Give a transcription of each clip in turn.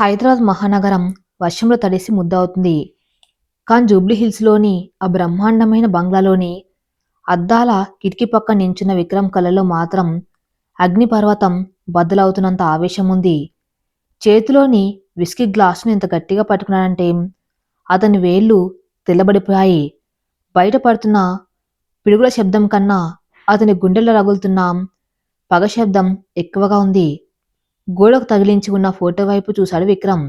హైదరాబాద్ మహానగరం వర్షంలో తడిసి ముద్దవుతుంది. కానీ జూబ్లీహిల్స్లోని ఆ బ్రహ్మాండమైన బంగ్లాలోని అద్దాల కిటికీ పక్క నించున్న విక్రమ్ కళ్ళలో మాత్రం అగ్నిపర్వతం బద్దలవుతున్నంత ఆవేశం ఉంది. చేతిలోని విస్కీ గ్లాసును ఎంత గట్టిగా పట్టుకున్నాడంటే అతని వేళ్లు తెల్లబడిపోయాయి. బయట పడుతున్న పిడుగుల శబ్దం కన్నా అతని గుండెల్లో రగులుతున్న పగ శబ్దం ఎక్కువగా ఉంది. గోడకు తగిలించి ఉన్న ఫోటో వైపు చూశాడు విక్రమ్.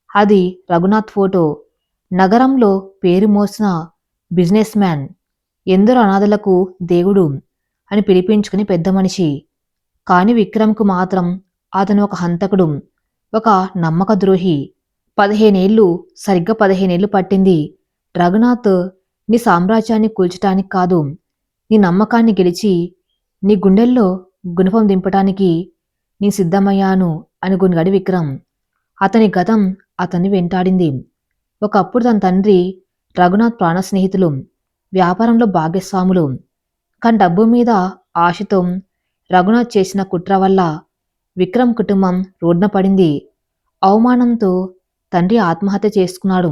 అది రఘునాథ్ ఫోటో. నగరంలో పేరు మోసిన బిజినెస్ మ్యాన్, ఎందరో అనాథలకు దేవుడు అని పిలిపించుకుని పెద్ద మనిషి. కాని విక్రమ్కు మాత్రం అతను ఒక హంతకుడు, ఒక నమ్మక ద్రోహి. 15 ఏళ్ళు, సరిగ్గా 15 ఏళ్ళు పట్టింది రఘునాథ్ నీ సామ్రాజ్యాన్ని కూల్చటానికి కాదు, నీ నమ్మకాన్ని గెలిచి నీ గుండెల్లో గుణపం దింపటానికి నీ సిద్ధమయ్యాను అనుకున్నాడు విక్రమ్. అతని గతం అతన్ని వెంటాడింది. ఒకప్పుడు తన తండ్రి రఘునాథ్ ప్రాణ స్నేహితులు, వ్యాపారంలో భాగస్వాములు. కానీ డబ్బు మీద ఆశతో రఘునాథ్ చేసిన కుట్ర వల్ల విక్రమ్ కుటుంబం రోడ్న పడింది. అవమానంతో తండ్రి ఆత్మహత్య చేసుకున్నాడు.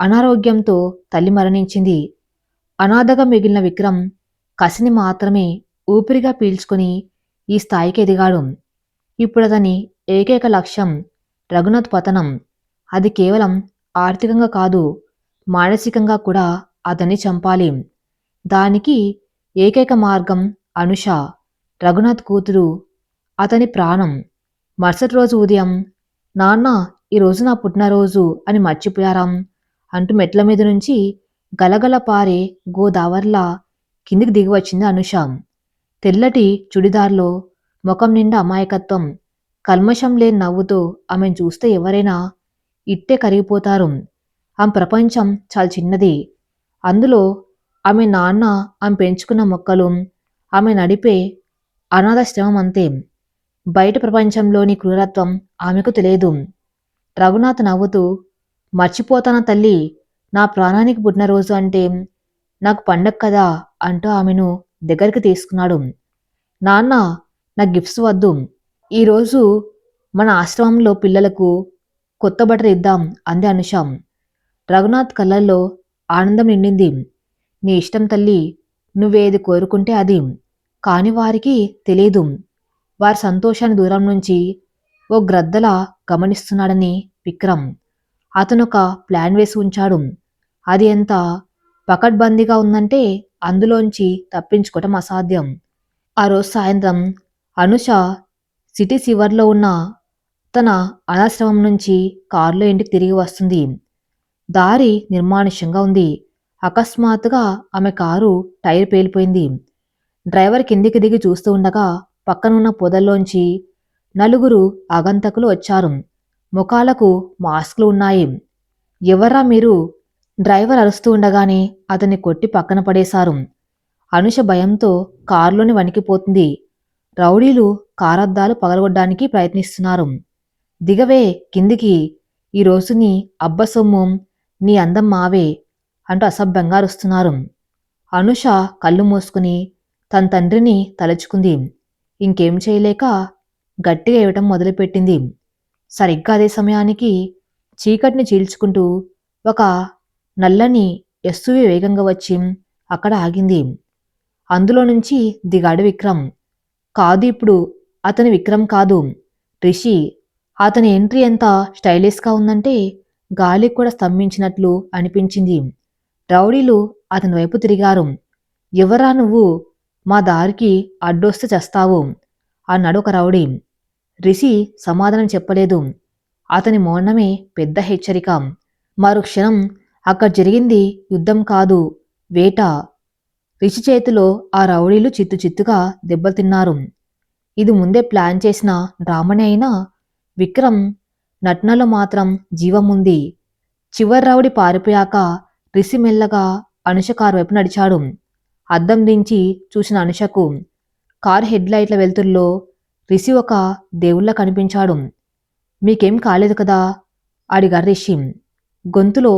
అనారోగ్యంతో తల్లి మరణించింది. అనాథగా మిగిలిన విక్రమ్ కసిని మాత్రమే ఊపిరిగా పీల్చుకొని ఈ స్థాయికి ఎదిగాడు. ఇప్పుడు అతని ఏకైక లక్ష్యం రఘునాథ్ పతనం. అది కేవలం ఆర్థికంగా కాదు, మానసికంగా కూడా అతన్ని చంపాలి. దానికి ఏకైక మార్గం అనుష, రఘునాథ్ కూతురు, అతని ప్రాణం. మరుసటి రోజు ఉదయం, నాన్న ఈరోజు నా పుట్టినరోజు అని మర్చిపోయారాం అంటూ మెట్ల మీద నుంచి గలగల పారే గోదావరిలా కిందికి దిగి వచ్చింది అనుష. తెల్లటి చుడిదార్లో, ముఖం నిండా అమాయకత్వం, కల్మషం లేని నవ్వుతో ఆమెను చూస్తే ఎవరైనా ఇట్టే కరిగిపోతారు. ఆమె ప్రపంచం చాలా చిన్నది. అందులో ఆమె నాన్న, ఆమె పెంచుకున్న మొక్కలు, ఆమె నడిపే అనాథాశ్రమం అంతే. బయట ప్రపంచంలోని క్రూరత్వం ఆమెకు తెలియదు. రఘునాథ్ నవ్వుతూ, మర్చిపోతానా తల్లి, నా ప్రాణానికి పుట్టినరోజు అంటే నాకు పండగ కదా అంటూ ఆమెను దగ్గరికి తీసుకున్నాడు. నాన్న, నా గిఫ్ట్స్ వద్దు, ఈరోజు మన ఆశ్రమంలో పిల్లలకు కొత్త బట్టలు ఇద్దాం అంది అనుష. రఘునాథ్ కళ్ళల్లో ఆనందం నిండింది. నీ ఇష్టం తల్లి, నువ్వేది కోరుకుంటే అది. కాని వారికి తెలీదు, వారి సంతోషాన్ని దూరం నుంచి ఓ గ్రద్దలా గమనిస్తున్నాడని విక్రమ్. అతనొక ప్లాన్ వేసి ఉంచాడు. అది ఎంత పకడ్బందీగా ఉందంటే అందులోంచి తప్పించుకోవటం అసాధ్యం. ఆ రోజు సాయంత్రం అనుష సిటీ శివర్లో ఉన్న తన అనాశ్రమం నుంచి కారులో ఇంటికి తిరిగి వస్తుంది. దారి నిర్మానుష్యంగా ఉంది. అకస్మాత్తుగా ఆమె కారు టైర్ పేలిపోయింది. డ్రైవర్ కిందికి దిగి చూస్తూ ఉండగా పక్కనున్న పొదల్లోంచి 4 ఆగంతకులు వచ్చారు. ముఖాలకు మాస్కులు ఉన్నాయి. ఎవర్రా మీరు? డ్రైవర్ అరుస్తూ ఉండగానే అతన్ని కొట్టి పక్కన పడేశారు. అనుష భయంతో కారులోని వణికిపోతుంది. రౌడీలు కారద్దాలు పగలగొట్టడానికి ప్రయత్నిస్తున్నారు. దిగవే కిందికి, ఈరోజు నీ అబ్బ సొమ్ము, నీ అందం మావే అంటూ అసభ్యంగా అరుస్తున్నారు. అనుష కళ్ళు మూసుకుని తన తండ్రిని తలుచుకుంది. ఇంకేం చేయలేక గట్టిగా ఏడవటం మొదలుపెట్టింది. సరిగ్గా అదే సమయానికి చీకటిని చీల్చుకుంటూ ఒక నల్లని ఎస్యూవీ వేగంగా వచ్చి అక్కడ ఆగింది. అందులో నుంచి దిగాడు విక్రమ్. కాదు, ఇప్పుడు అతని విక్రమ్ కాదు, రిషి. అతని ఎంట్రీ ఎంత స్టైలిష్గా ఉందంటే గాలికి కూడా స్తంభించినట్లు అనిపించింది. రౌడీలు అతని వైపు తిరిగారు. ఎవరా నువ్వు? మా దారికి అడ్డొస్తే చస్తావు అన్నాడు ఒక రౌడీ. రిషి సమాధానం చెప్పలేదు. అతని మౌనమే పెద్ద హెచ్చరిక. మరుక్షణం అక్కడ జరిగింది యుద్ధం కాదు, వేట. రిషి చేతిలో ఆ రౌడీలు చిత్తు చిత్తుగా దెబ్బతిన్నారు. ఇది ముందే ప్లాన్ చేసిన డ్రామానే అయినా విక్రమ్ నటనలో మాత్రం జీవం ఉంది. చివరి రౌడీ పారిపోయాక రిషి మెల్లగా అనుష కారు వైపు నడిచాడు. అద్దం దించి చూసిన అనుషకు కారు హెడ్లైట్ల వెలుతురులో రిషి ఒక దేవుళ్ళ కనిపించాడు. మీకేం కాలేదు కదా అడిగారు రిషి, గొంతులో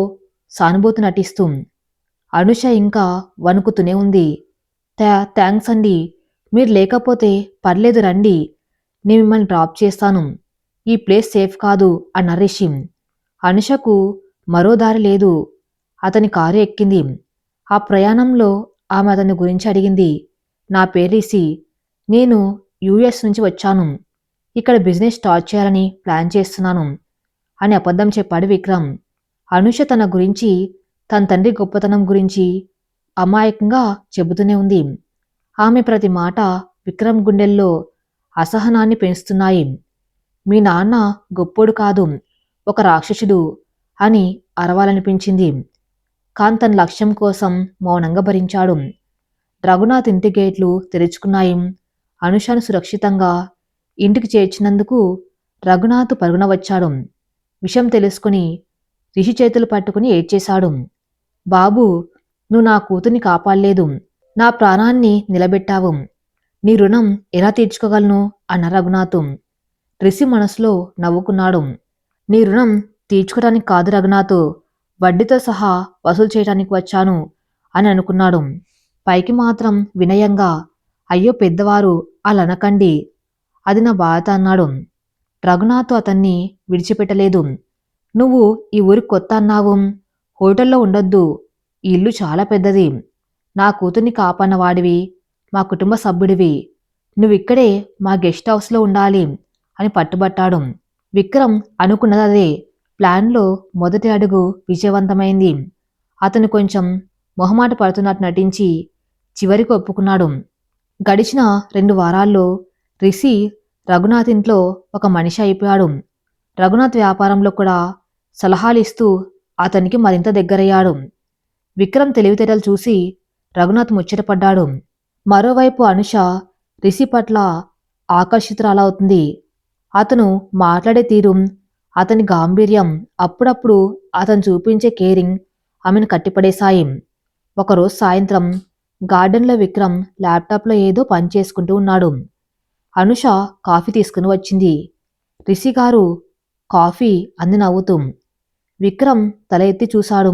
సానుభూతి నటిస్తూ. అనుష ఇంకా వణుకుతూనే ఉంది. థ్యాంక్స్ అండి, మీరు లేకపోతే పర్లేదు రండి, నేను మిమ్మల్ని డ్రాప్ చేస్తాను. ఈ ప్లేస్ సేఫ్ కాదు అన్న రిషి. అనుషకు మరో దారి లేదు. అతని కారు ఎక్కింది. ఆ ప్రయాణంలో ఆమె అతని గురించి అడిగింది. నా పేరు రిషి. నేను యుఎస్ నుంచి వచ్చాను. ఇక్కడ బిజినెస్ స్టార్ట్ చేయాలని ప్లాన్ చేస్తున్నాను అని అబద్ధం చెప్పాడు విక్రమ్. అనుష తన గురించి, తన తండ్రి గొప్పతనం గురించి అమాయకంగా చెబుతూనే ఉంది. ఆమె ప్రతి మాట విక్రమ్ గుండెల్లో అసహనాన్ని పెంచుతున్నాయి. మీ నాన్న గొప్పోడు కాదు, ఒక రాక్షసుడు అని అరవాలనిపించింది. కాన్ తన లక్ష్యం కోసం మౌనంగా భరించాడు. రఘునాథ్ ఇంటి గేట్లు తెరుచుకున్నాయి. అనుషను సురక్షితంగా ఇంటికి చేర్చినందుకు రఘునాథ్ పరుగున వచ్చాడు. విషయం తెలుసుకుని రిషి చేతులు పట్టుకుని ఏడ్చేశాడు. బాబూ, నువ్వు నా కూతుర్ని కాపాడలేదు, నా ప్రాణాన్ని నిలబెట్టావు. నీ రుణం ఎలా తీర్చుకోగలను అన్న రఘునాథ్. రిషి మనసులో నవ్వుకున్నాడు. నీ రుణం తీర్చుకోవడానికి కాదు రఘునాథ్, వడ్డీతో సహా వసూలు చేయడానికి వచ్చాను అని అనుకున్నాడు. పైకి మాత్రం వినయంగా, అయ్యో పెద్దవారు అలా అనకండి, అది నా బాధ అన్నాడు. రఘునాథ్ అతన్ని విడిచిపెట్టలేదు. నువ్వు ఈ ఊరికి కొత్త అన్నావు, హోటల్లో ఉండొద్దు, ఈ ఇల్లు చాలా పెద్దది, నా కూతుర్ని కాపాడిన వాడివి, మా కుటుంబ సభ్యుడివి, నువ్విక్కడే మా గెస్ట్ హౌస్లో ఉండాలి అని పట్టుబట్టాడు. విక్రమ్ అనుకున్నదే. ప్లాన్లో మొదటి అడుగు విజయవంతమైంది. అతను కొంచెం మొహమాట పడుతున్నట్టు నటించి చివరికి ఒప్పుకున్నాడు. గడిచిన 2 వారాల్లో రిషి రఘునాథ్ ఇంట్లో ఒక మనిషి అయిపోయాడు. రఘునాథ్ వ్యాపారంలో కూడా సలహాలిస్తూ అతనికి మరింత దగ్గరయ్యాడు. విక్రమ్ తెలివితేటలు చూసి రఘునాథ్ ముచ్చటపడ్డాడు. మరోవైపు అనుష రిషి పట్ల ఆకర్షితురాలవుతుంది. అతను మాట్లాడే తీరు, అతని గాంభీర్యం, అప్పుడప్పుడు అతను చూపించే కేరింగ్ ఆమెను కట్టిపడేశాయి. ఒకరోజు సాయంత్రం గార్డెన్లో విక్రమ్ ల్యాప్టాప్లో ఏదో పని చేసుకుంటూ ఉన్నాడు. అనుష కాఫీ తీసుకుని వచ్చింది. రిషి గారు, కాఫీ అంది నవ్వుతూ. విక్రమ్ తల ఎత్తి చూశాడు.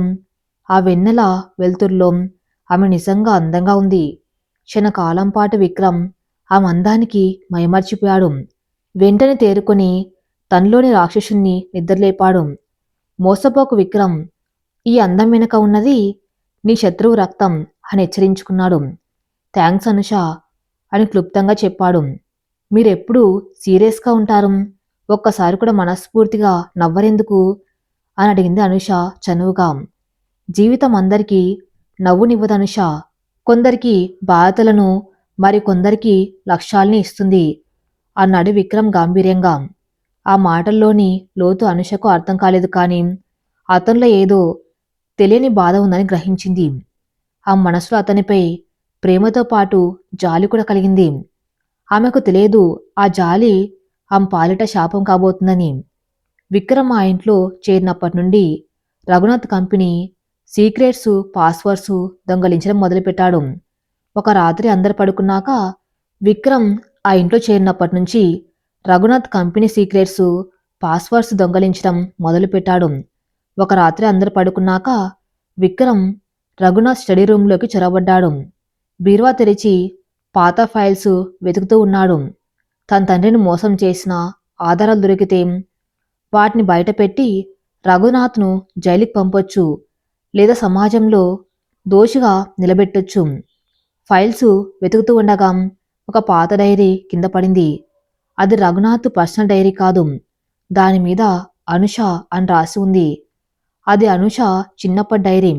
ఆ వెన్నెల వెలుతురులో ఆమె నిజంగా అందంగా ఉంది. క్షణకాలం పాటు విక్రమ్ ఆమె అందానికి మైమర్చిపోయాడు. వెంటనే తేరుకొని తనలోని రాక్షసుణ్ణి నిద్రలేపాడు. మోసపోకు విక్రమ్, ఈ అందం వెనుక ఉన్నది నీ శత్రువు రక్తం అని హెచ్చరించుకున్నాడు. థ్యాంక్స్ అనుష అని క్లుప్తంగా చెప్పాడు. మీరెప్పుడూ సీరియస్గా ఉంటారు, ఒక్కసారి కూడా మనస్ఫూర్తిగా నవ్వరెందుకు అని అడిగింది అనుష చనువుగా. జీవితం అందరికీ నవ్వునివ్వదు అనుష. కొందరికి బాధ్యతలను, మరి కొందరికి లక్ష్యాల్ని ఇస్తుంది అన్నాడు విక్రమ్ గాంభీర్యంగా. ఆ మాటల్లోని లోతు అనుషకు అర్థం కాలేదు, కానీ అతనిలో ఏదో తెలియని బాధ ఉందని గ్రహించింది. ఆ మనసులో అతనిపై ప్రేమతో పాటు జాలి కూడా కలిగింది. ఆమెకు తెలియదు ఆ జాలి ఆమె పాలిట శాపం కాబోతుందని. విక్రమ్ ఆ ఇంట్లో చేరినప్పటి నుండి రఘునాథ్ కంపెనీ సీక్రెట్స్, పాస్వర్డ్స్ దొంగలించడం మొదలుపెట్టాడు. ఒక రాత్రి అందరు పడుకున్నాక విక్రమ్ ఆ ఇంట్లో చేరినప్పటి నుంచి రఘునాథ్ కంపెనీ సీక్రెట్స్, పాస్వర్డ్స్ దొంగలించడం మొదలుపెట్టాడు. ఒక రాత్రి అందరు పడుకున్నాక విక్రమ్ రఘునాథ్ స్టడీ రూంలోకి చొరబడ్డాడు. బీరువా తెరిచి పాత ఫైల్స్ వెతుకుతూ ఉన్నాడు. తన తండ్రిని మోసం చేసిన ఆధారాలు దొరికితే వాటిని బయటపెట్టి రఘునాథ్ను జైలుకి పంపొచ్చు, లేదా సమాజంలో దోషిగా నిలబెట్టొచ్చు. ఫైల్స్ వెతుకుతూ ఉండగా ఒక పాత డైరీ కింద పడింది. అది రఘునాథ్ పర్సనల్ డైరీ కాదు, దానిమీద అనుష అని రాసి ఉంది. అది అనుష చిన్నప్పటి డైరీ.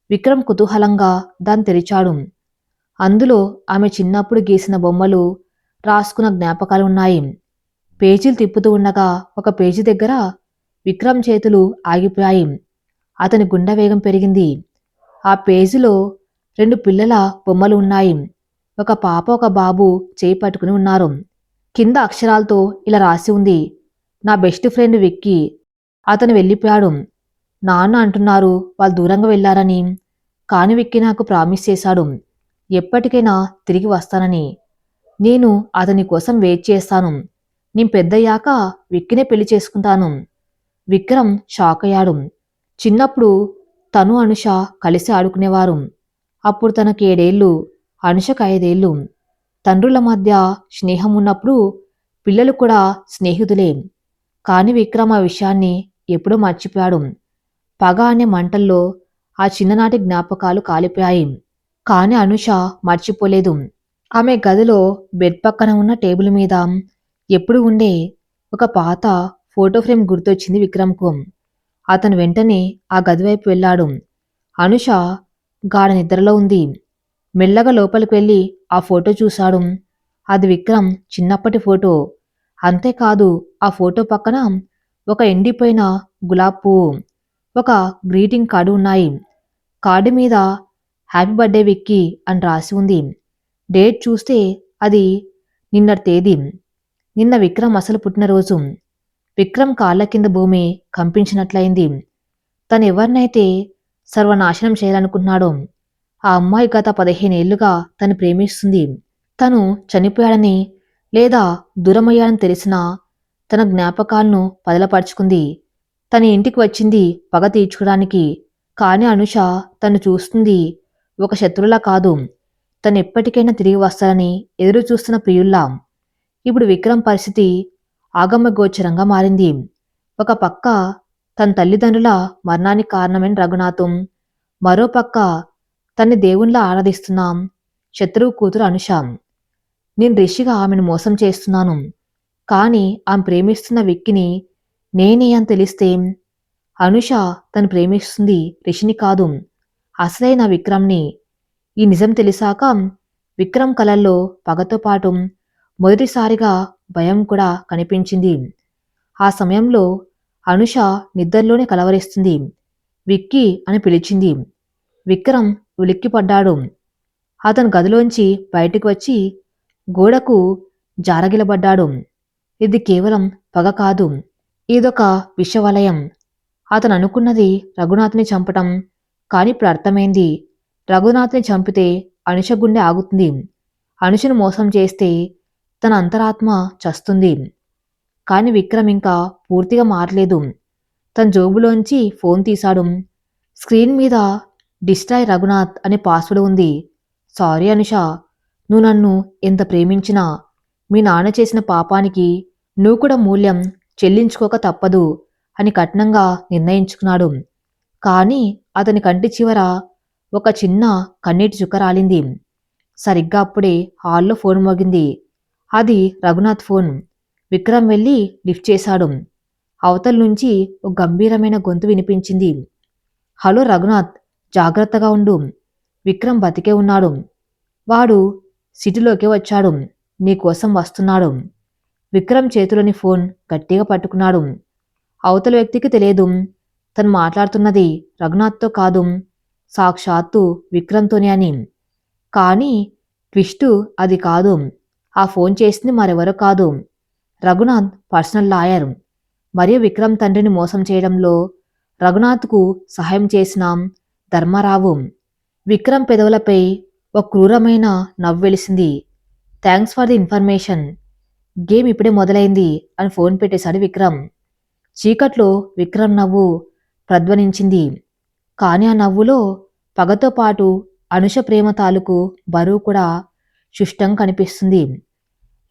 విక్రమ్ కుతూహలంగా దాన్ని తెరిచాడు. అందులో ఆమె చిన్నప్పుడు గీసిన బొమ్మలు, రాసుకున్న జ్ఞాపకాలు ఉన్నాయి. పేజీలు తిప్పుతూ ఉండగా ఒక పేజీ దగ్గర విక్రమ్ చేతులు ఆగిపోయాయి. అతని గుండె వేగం పెరిగింది. ఆ పేజీలో 2 పిల్లల బొమ్మలు ఉన్నాయి. ఒక పాప, ఒక బాబు చేయి పట్టుకుని ఉన్నారు. కింద అక్షరాలతో ఇలా రాసి ఉంది, నా బెస్ట్ ఫ్రెండ్ విక్కీ, అతను వెళ్ళిపోయాడు. నాన్న అంటున్నారు వాళ్ళు దూరంగా వెళ్ళారని, కాని విక్కీ నాకు ప్రామిస్ చేశాడు ఎప్పటికైనా తిరిగి వస్తానని. నేను అతని కోసం వెయిట్ చేస్తాను. నేను పెద్దయ్యాక విక్కీనే పెళ్లి చేసుకుంటాను. విక్రమ్ షాక్ అయ్యాడు. చిన్నప్పుడు తను అనుష కలిసి ఆడుకునేవారు. అప్పుడు తనకు 7 ఏళ్ళు, అనుషకు 5 ఏళ్ళు. తండ్రుల మధ్య స్నేహం ఉన్నప్పుడు పిల్లలు కూడా స్నేహితులే. కాని విక్రమ్ ఆ విషయాన్ని ఎప్పుడూ మర్చిపోయాడు. పగ అనే మంటల్లో ఆ చిన్ననాటి జ్ఞాపకాలు కాలిపోయాయి. కాని అనుష మర్చిపోలేదు. ఆమె గదిలో బెడ్ పక్కన ఉన్న టేబుల్ మీద ఎప్పుడు ఉండే ఒక పాత ఫోటో ఫ్రేమ్ గుర్తొచ్చింది విక్రమ్కు. అతను వెంటనే ఆ గదివైపు వెళ్ళాడు. అనుష గాఢ నిద్రలో ఉంది. మెల్లగా లోపలికి వెళ్ళి ఆ ఫోటో చూశాడు. అది విక్రమ్ చిన్నప్పటి ఫోటో. అంతేకాదు ఆ ఫోటో పక్కన ఒక ఎండిపోయిన గులాబ్ పువ్వు, ఒక గ్రీటింగ్ కార్డు ఉన్నాయి. కార్డు మీద హ్యాపీ బర్త్డే విక్కీ అని రాసి ఉంది. డేట్ చూస్తే అది నిన్నటి తేదీ. నిన్న విక్రమ్ అసలు పుట్టినరోజు. విక్రమ్ కాళ్ళ కింద భూమి కంపించినట్లయింది. తను ఎవరినైతే సర్వనాశనం చేయాలనుకుంటున్నాడో ఆ అమ్మాయి గత 15 ఏళ్లుగా తను ప్రేమిస్తుంది. తను చనిపోయాడని లేదా దూరమయ్యాడని తెలిసినా తన జ్ఞాపకాలను పదిలపరుచుకుంది. తన ఇంటికి వచ్చింది పగ తీర్చుకోవడానికి. కాని అనుష తను చూస్తుంది ఒక శత్రువులా కాదు, తను ఎప్పటికైనా తిరిగి వస్తాడని ఎదురు చూస్తున్న ప్రియుల్లా. ఇప్పుడు విక్రమ్ పరిస్థితి ఆగమగోచరంగా మారింది. ఒక పక్క తన తల్లిదండ్రుల మరణానికి కారణమైన రఘునాథం, మరో పక్క తన్ని దేవునిలా ఆరాధిస్తున్నాం శత్రువు కూతురు అనుష. నేను రిషిగా ఆమెను మోసం చేస్తున్నాను. కాని ఆమె ప్రేమిస్తున్న విక్కిని నేనే అని తెలిస్తే? అనుష తను ప్రేమిస్తుంది రిషిని కాదు, అసలైన విక్రమ్ని. ఈ నిజం తెలిసాక విక్రమ్ కలల్లో పగతో పాటు మొదటిసారిగా భయం కూడా కనిపించింది. ఆ సమయంలో అనుష నిద్రలోనే కలవరిస్తుంది. విక్కీ అని పిలిచింది. విక్రమ్ ఉలిక్కిపడ్డాడు. అతను గదిలోంచి బయటికి వచ్చి గోడకు జారగిలబడ్డాడు. ఇది కేవలం పగ కాదు, ఇదొక విషవలయం. అతను అనుకున్నది రఘునాథ్ని చంపటం. కాని ఇప్పుడు అర్థమైంది. రఘునాథ్ని చంపితే అనుష గుండె ఆగుతుంది. అనుషను మోసం చేస్తే తన అంతరాత్మ చస్తుంది. కాని విక్రమ్ ఇంకా పూర్తిగా మారలేదు. తన జోబులోంచి ఫోన్ తీశాడు. స్క్రీన్ మీద డిస్ట్రాయ్ రఘునాథ్ అనే పాస్వర్డ్ ఉంది. సారీ అనుష, నువ్వు నన్ను ఎంత ప్రేమించినా మీ నాన్న చేసిన పాపానికి నువ్వు కూడా మూల్యం చెల్లించుకోక తప్పదు అని కఠినంగా నిర్ణయించుకున్నాడు. కాని అతని కంటి చివర ఒక చిన్న కన్నీటి చుక్క రాలింది. సరిగ్గా అప్పుడే హాల్లో ఫోన్ మోగింది. అది రఘునాథ్ ఫోన్. విక్రమ్ వెళ్ళి లిఫ్ట్ చేశాడు. అవతల నుంచి ఒక గంభీరమైన గొంతు వినిపించింది. హలో రఘునాథ్, జాగ్రత్తగా ఉండు. విక్రమ్ బతికే ఉన్నాడు. వాడు సిటీలోకి వచ్చాడు. నీకోసం వస్తున్నాడు. విక్రమ్ చేతిలోని ఫోన్ గట్టిగా పట్టుకున్నాడు. అవతల వ్యక్తికి తెలియదు తను మాట్లాడుతున్నది రఘునాథ్తో కాదు, సాక్షాత్తు విక్రమ్తోనే అని. కానీ ట్విస్టు అది కాదు. ఆ ఫోన్ చేసింది మరెవరో కాదు, రఘునాథ్ పర్సనల్ లాయర్. మరియు విక్రమ్ తండ్రిని మోసం చేయడంలో రఘునాథ్కు సహాయం చేసిన ధర్మారావు. విక్రమ్ పెదవులపై ఒక క్రూరమైన నవ్వు వెలిసింది. Thanks for the information. Game ఇప్పుడే మొదలైంది అని ఫోన్ పెట్టేశాడు విక్రమ్. చీకట్లో విక్రమ్ నవ్వు ప్రధ్వనించింది. కాని ఆ నవ్వులో పగతో పాటు అనుష ప్రేమ తాలూకు బరువు కూడా స్పష్టంగా కనిపిస్తుంది.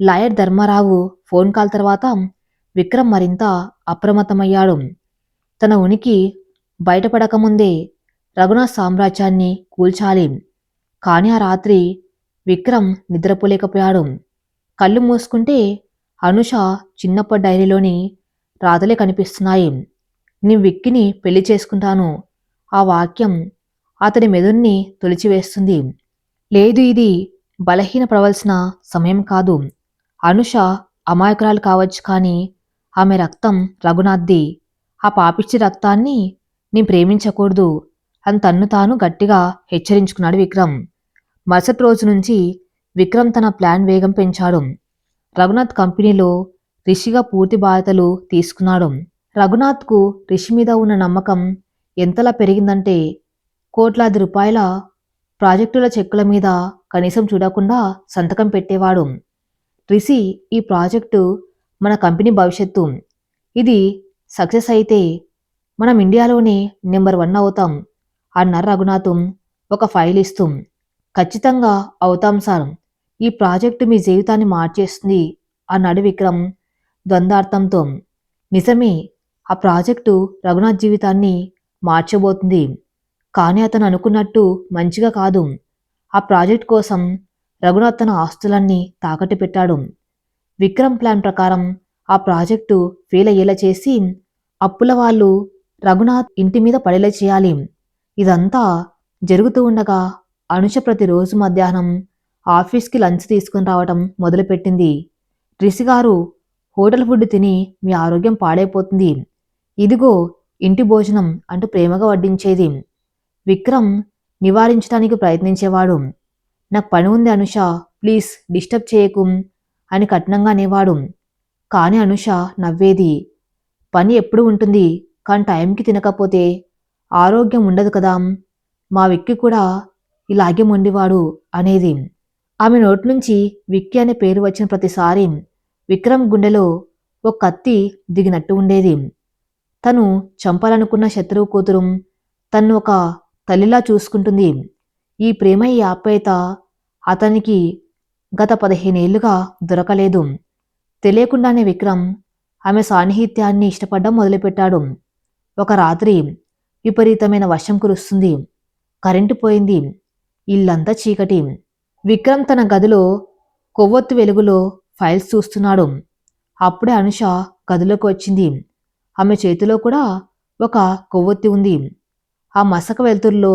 లాయర్ ధర్మారావు ఫోన్ కాల్ తర్వాత విక్రమ్ మరింత అప్రమత్తమయ్యాడు. తన ఉనికి బయటపడకముందే రఘునాథ్ సామ్రాజ్యాన్ని కూల్చాలి. కాని ఆ రాత్రి విక్రమ్ నిద్రపోలేకపోయాడు. కళ్ళు మూసుకుంటే అనుష చిన్నప్పటి డైరీలోని రాతలే కనిపిస్తున్నాయి. నీ విక్కిని పెళ్లి చేసుకుంటాను. ఆ వాక్యం అతని మెదున్ని తొలిచివేస్తుంది. లేదు, ఇది బలహీనపడవలసిన సమయం కాదు. అనుష అమాయకురాలు కావచ్చు, కానీ ఆమె రక్తం రఘునాథ్ది. ఆ పాపిష్టి రక్తాన్ని నేను ప్రేమించకూడదు అని తన్ను తాను గట్టిగా హెచ్చరించుకున్నాడు విక్రమ్. మరుసటి రోజు నుంచి విక్రమ్ తన ప్లాన్ వేగం పెంచాడు. రఘునాథ్ కంపెనీలో రిషిగా పూర్తి బాధ్యతలు తీసుకున్నాడు. రఘునాథ్కు రిషి మీద ఉన్న నమ్మకం ఎంతలా పెరిగిందంటే కోట్లాది రూపాయల ప్రాజెక్టుల చెక్కుల మీద కనీసం చూడకుండా సంతకం పెట్టేవాడు. రిషి, ఈ ప్రాజెక్టు మన కంపెనీ భవిష్యత్తు. ఇది సక్సెస్ అయితే మనం ఇండియాలోనే నెంబర్ 1 అవుతాం అన్నారు రఘునాథం ఒక ఫైల్ ఇస్తూ. ఖచ్చితంగా అవుతాం సార్. ఈ ప్రాజెక్టు మీ జీవితాన్ని మార్చేస్తుంది అన్నాడు విక్రమ్ ద్వంద్వార్థంతో. నిజమే, ఆ ప్రాజెక్టు రఘునాథ్ జీవితాన్ని మార్చబోతుంది. కానీ అతను అనుకున్నట్టు మంచిగా కాదు. ఆ ప్రాజెక్ట్ కోసం రఘునాథ్ తన ఆస్తులన్నీ తాకట్టు పెట్టాడు. విక్రమ్ ప్లాన్ ప్రకారం ఆ ప్రాజెక్టు ఫెయిల్ అయ్యేలా చేసి అప్పుల వాళ్ళు రఘునాథ్ ఇంటి మీద పడేలా చేయాలి. ఇదంతా జరుగుతూ ఉండగా అనుష ప్రతిరోజు మధ్యాహ్నం ఆఫీస్కి లంచ్ తీసుకుని రావటం మొదలుపెట్టింది. రిషిగారు, హోటల్ ఫుడ్ తిని మీ ఆరోగ్యం పాడైపోతుంది, ఇదిగో ఇంటి భోజనం అంటూ ప్రేమగా వడ్డించేది. విక్రమ్ నివారించడానికి ప్రయత్నించేవాడు. నాకు పని ఉంది అనుష, ప్లీజ్ డిస్టర్బ్ చేయకు అని కఠినంగా అనేవాడు. కానీ అనుష నవ్వేది. పని ఎప్పుడు ఉంటుంది, కానీ టైంకి తినకపోతే ఆరోగ్యం ఉండదు కదా, మా విక్కీ కూడా ఇలాగే మొండివాడు అనేది. ఆమె నోటి నుంచి విక్కీ అనే పేరు వచ్చిన ప్రతిసారి విక్రమ్ గుండెలో ఒక కత్తి దిగినట్టు ఉండేది. తను చంపాలనుకున్న శత్రువు కూతురు తన్ను ఒక తల్లిలా చూసుకుంటుంది. ఈ ప్రేమ, ఈ ఆప్యాయత అతనికి గత 15 ఏళ్లుగా దొరకలేదు. తెలియకుండానే విక్రమ్ ఆమె సాన్నిహిత్యాన్ని ఇష్టపడడం మొదలుపెట్టాడు. ఒక రాత్రి విపరీతమైన వర్షం కురుస్తుంది. కరెంటు పోయింది. ఇల్లంతా చీకటి. విక్రమ్ తన గదిలో కొవ్వొత్తు వెలుగులో ఫైల్స్ చూస్తున్నాడు. అప్పుడే అనుష గదిలోకి వచ్చింది. ఆమె చేతిలో కూడా ఒక కొవ్వొత్తి ఉంది. ఆ మసక వెలుతురులో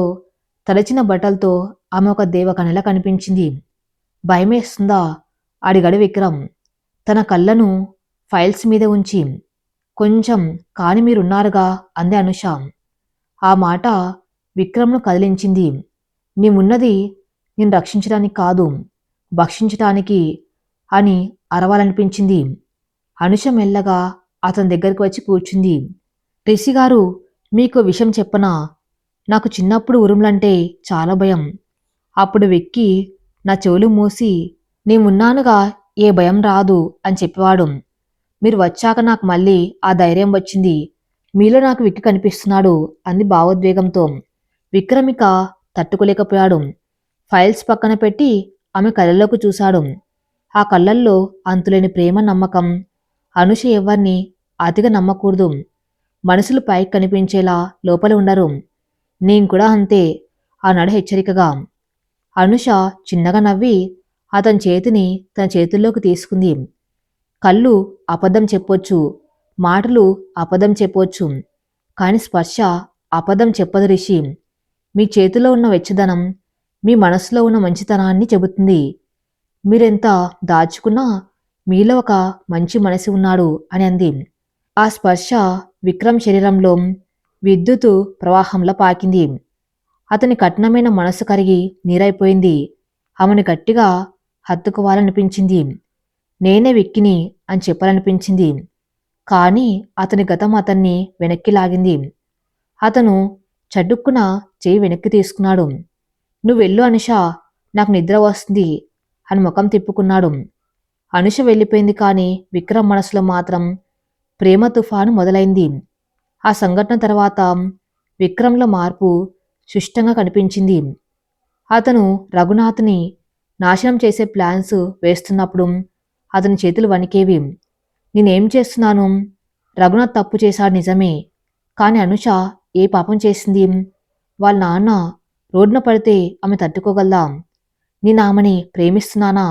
తడిచిన బట్టలతో ఆమె ఒక దేవకన్యలా కనిపించింది. భయమేస్తుందా అడిగాడు విక్రమ్ తన కళ్ళను ఫైల్స్ మీద ఉంచి. కొంచెం, కాని మీరున్నారుగా అంది అనుష. ఆ మాట విక్రమ్ను కదిలించింది. నీవున్నది నిన్ను రక్షించడానికి కాదు, భక్షించటానికి అని అరవాలనిపించింది. అనుష మెల్లగా అతని దగ్గరికి వచ్చి కూర్చుంది. రిషిగారు, మీకు విషయం చెప్పనా? నాకు చిన్నప్పుడు ఉరుములంటే చాలా భయం. అప్పుడు వెక్కి నా చెవులు మూసి నేనున్నానుగా, ఏ భయం రాదు అని చెప్పేవాడు. మీరు వచ్చాక నాకు మళ్ళీ ఆ ధైర్యం వచ్చింది. మీలో నాకు విక్కి కనిపిస్తున్నాడు అంది భావోద్వేగంతో. విక్రమిక తట్టుకోలేకపోయాడు. ఫైల్స్ పక్కన పెట్టి ఆమె కళ్ళల్లోకి చూశాడు. ఆ కళ్ళల్లో అంతులేని ప్రేమ, నమ్మకం. అనుష ఎవ్వరిని అతిగా నమ్మకూడదు. మనుషులు పైకి కనిపించేలా లోపల ఉండరు. నేను కూడా అంతే అన్నాడు హెచ్చరికగా. అనుష చిన్నగా నవ్వి అతని చేతిని తన చేతుల్లోకి తీసుకుంది. కళ్ళు అబద్ధం చెప్పొచ్చు, మాటలు అబద్ధం చెప్పొచ్చు, కాని స్పర్శ అబద్ధం చెప్పదు రిషి. మీ చేతిలో ఉన్న వెచ్చదనం మీ మనసులో ఉన్న మంచితనాన్ని చెబుతుంది. మీరెంత దాచుకున్నా మీలో ఒక మంచి మనసి ఉన్నాడు అని అంది. ఆ స్పర్శ విక్రమ్ శరీరంలో విద్యుత్ ప్రవాహంలా పాకింది. అతని కఠినమైన మనసు కరిగి నీరైపోయింది. ఆమెను గట్టిగా హత్తుకోవాలనిపించింది. నేనే విక్కిని అని చెప్పాలనిపించింది. కానీ అతని గతం అతన్ని వెనక్కి లాగింది. అతను చటుక్కున చేయి వెనక్కి తీసుకున్నాడు. నువ్వెళ్ళు అనుష, నాకు నిద్ర వస్తుంది అని ముఖం తిప్పుకున్నాడు. అనుష వెళ్ళిపోయింది. కానీ విక్రమ్ మనసులో మాత్రం ప్రేమ తుఫాను మొదలైంది. ఆ సంఘటన తర్వాత విక్రమ్లో మార్పు సుష్టంగా కనిపించింది. అతను రఘునాథ్ని నాశనం చేసే ప్లాన్స్ వేస్తున్నప్పుడు అతని చేతులు వణికేవి. నేనేం చేస్తున్నాను? రఘునాథ్ తప్పు చేశాడు నిజమే, కానీ అనుష ఏ పాపం చేసింది? వాళ్ళ నాన్న రోడ్డున పడితే ఆమె తట్టుకోగలదా? నేను ఆమెని ప్రేమిస్తున్నానా?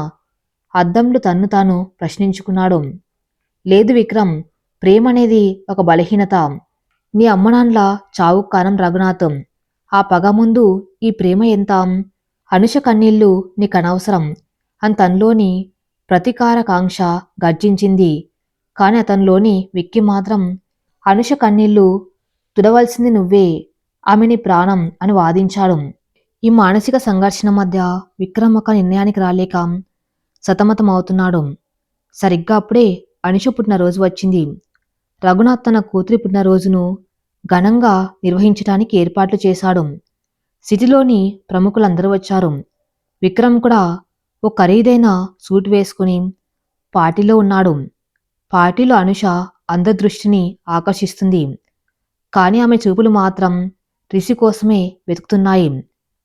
అద్దంలో తన్ను తాను ప్రశ్నించుకున్నాడు. లేదు విక్రమ్, ప్రేమ అనేది ఒక బలహీనత. నీ అమ్మనాన్నల చావు కారణం రఘునాథం. ఆ పగ ముందు ఈ ప్రేమ ఎంత? అనుష కన్నీళ్లు నీకనవసరం అని తనలోని ప్రతీకారకాంక్ష గర్జించింది. కాని అతనిలోని విక్కి మాత్రం అనుష కన్నీళ్లు తుడవలసింది నువ్వే, ఆమె నీ ప్రాణం అని వాదించాడు. ఈ మానసిక సంఘర్షణ మధ్య విక్రమ్ ఒక నిర్ణయానికి రాలేక సతమతమవుతున్నాడు. సరిగ్గా అప్పుడే అనుష పుట్టినరోజు వచ్చింది. రఘునాథ్ తన కూతురి పుట్టినరోజును ఘనంగా నిర్వహించడానికి ఏర్పాట్లు చేశాడు. సిటీలోని ప్రముఖులందరూ వచ్చారు. విక్రమ్ కూడా ఓ ఖరీదైన సూట్ వేసుకుని పార్టీలో ఉన్నాడు. పార్టీలో అనుష అందరి దృష్టిని ఆకర్షిస్తుంది. కానీ ఆమె చూపులు మాత్రం రిషి కోసమే వెతుకుతున్నాయి.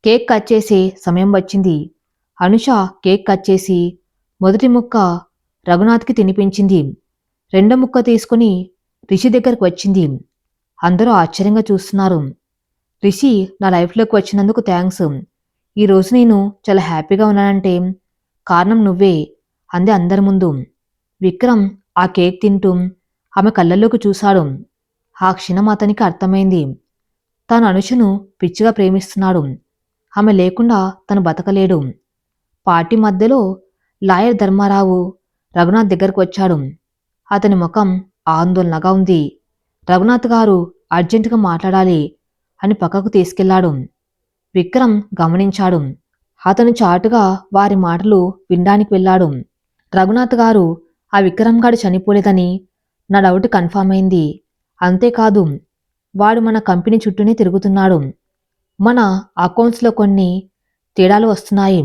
కేక్ కట్ చేసే సమయం వచ్చింది. అనుష కేక్ కట్ చేసి మొదటి ముక్క రఘునాథ్కి తినిపించింది. రెండో ముక్క తీసుకుని రిషి దగ్గరకు వచ్చింది. అందరూ ఆశ్చర్యంగా చూస్తున్నారు. రిషి నా లైఫ్లోకి వచ్చినందుకు థ్యాంక్స్. ఈరోజు నేను చాలా హ్యాపీగా ఉన్నానంటే కారణం నువ్వే అంది అందరి ముందు. విక్రమ్ ఆ కేక్ తింటూ ఆమె కళ్ళల్లోకి చూశాడు. ఆ క్షణం అతనికి అర్థమైంది. తాను అనుషను పిచ్చిగా ప్రేమిస్తున్నాడు. ఆమె లేకుండా తను బతకలేడు. పార్టీ మధ్యలో లాయర్ ధర్మారావు రఘునాథ్ దగ్గరకు వచ్చాడు. అతని ముఖం ఆందోళనగా ఉంది. రఘునాథ్ గారు అర్జెంటుగా మాట్లాడాలి అని పక్కకు తీసుకెళ్లాడు. విక్రమ్ గమనించాడు. అతను చాటుగా వారి మాటలు వినడానికి వెళ్ళాడు. రఘునాథ్ గారు, ఆ విక్రమ్ గాడు చనిపోలేదని నా డౌట్ కన్ఫర్మ్ అయింది. అంతేకాదు, వాడు మన కంపెనీ చుట్టూనే తిరుగుతున్నాడు. మన అకౌంట్స్లో కొన్ని తేడాలు వస్తున్నాయి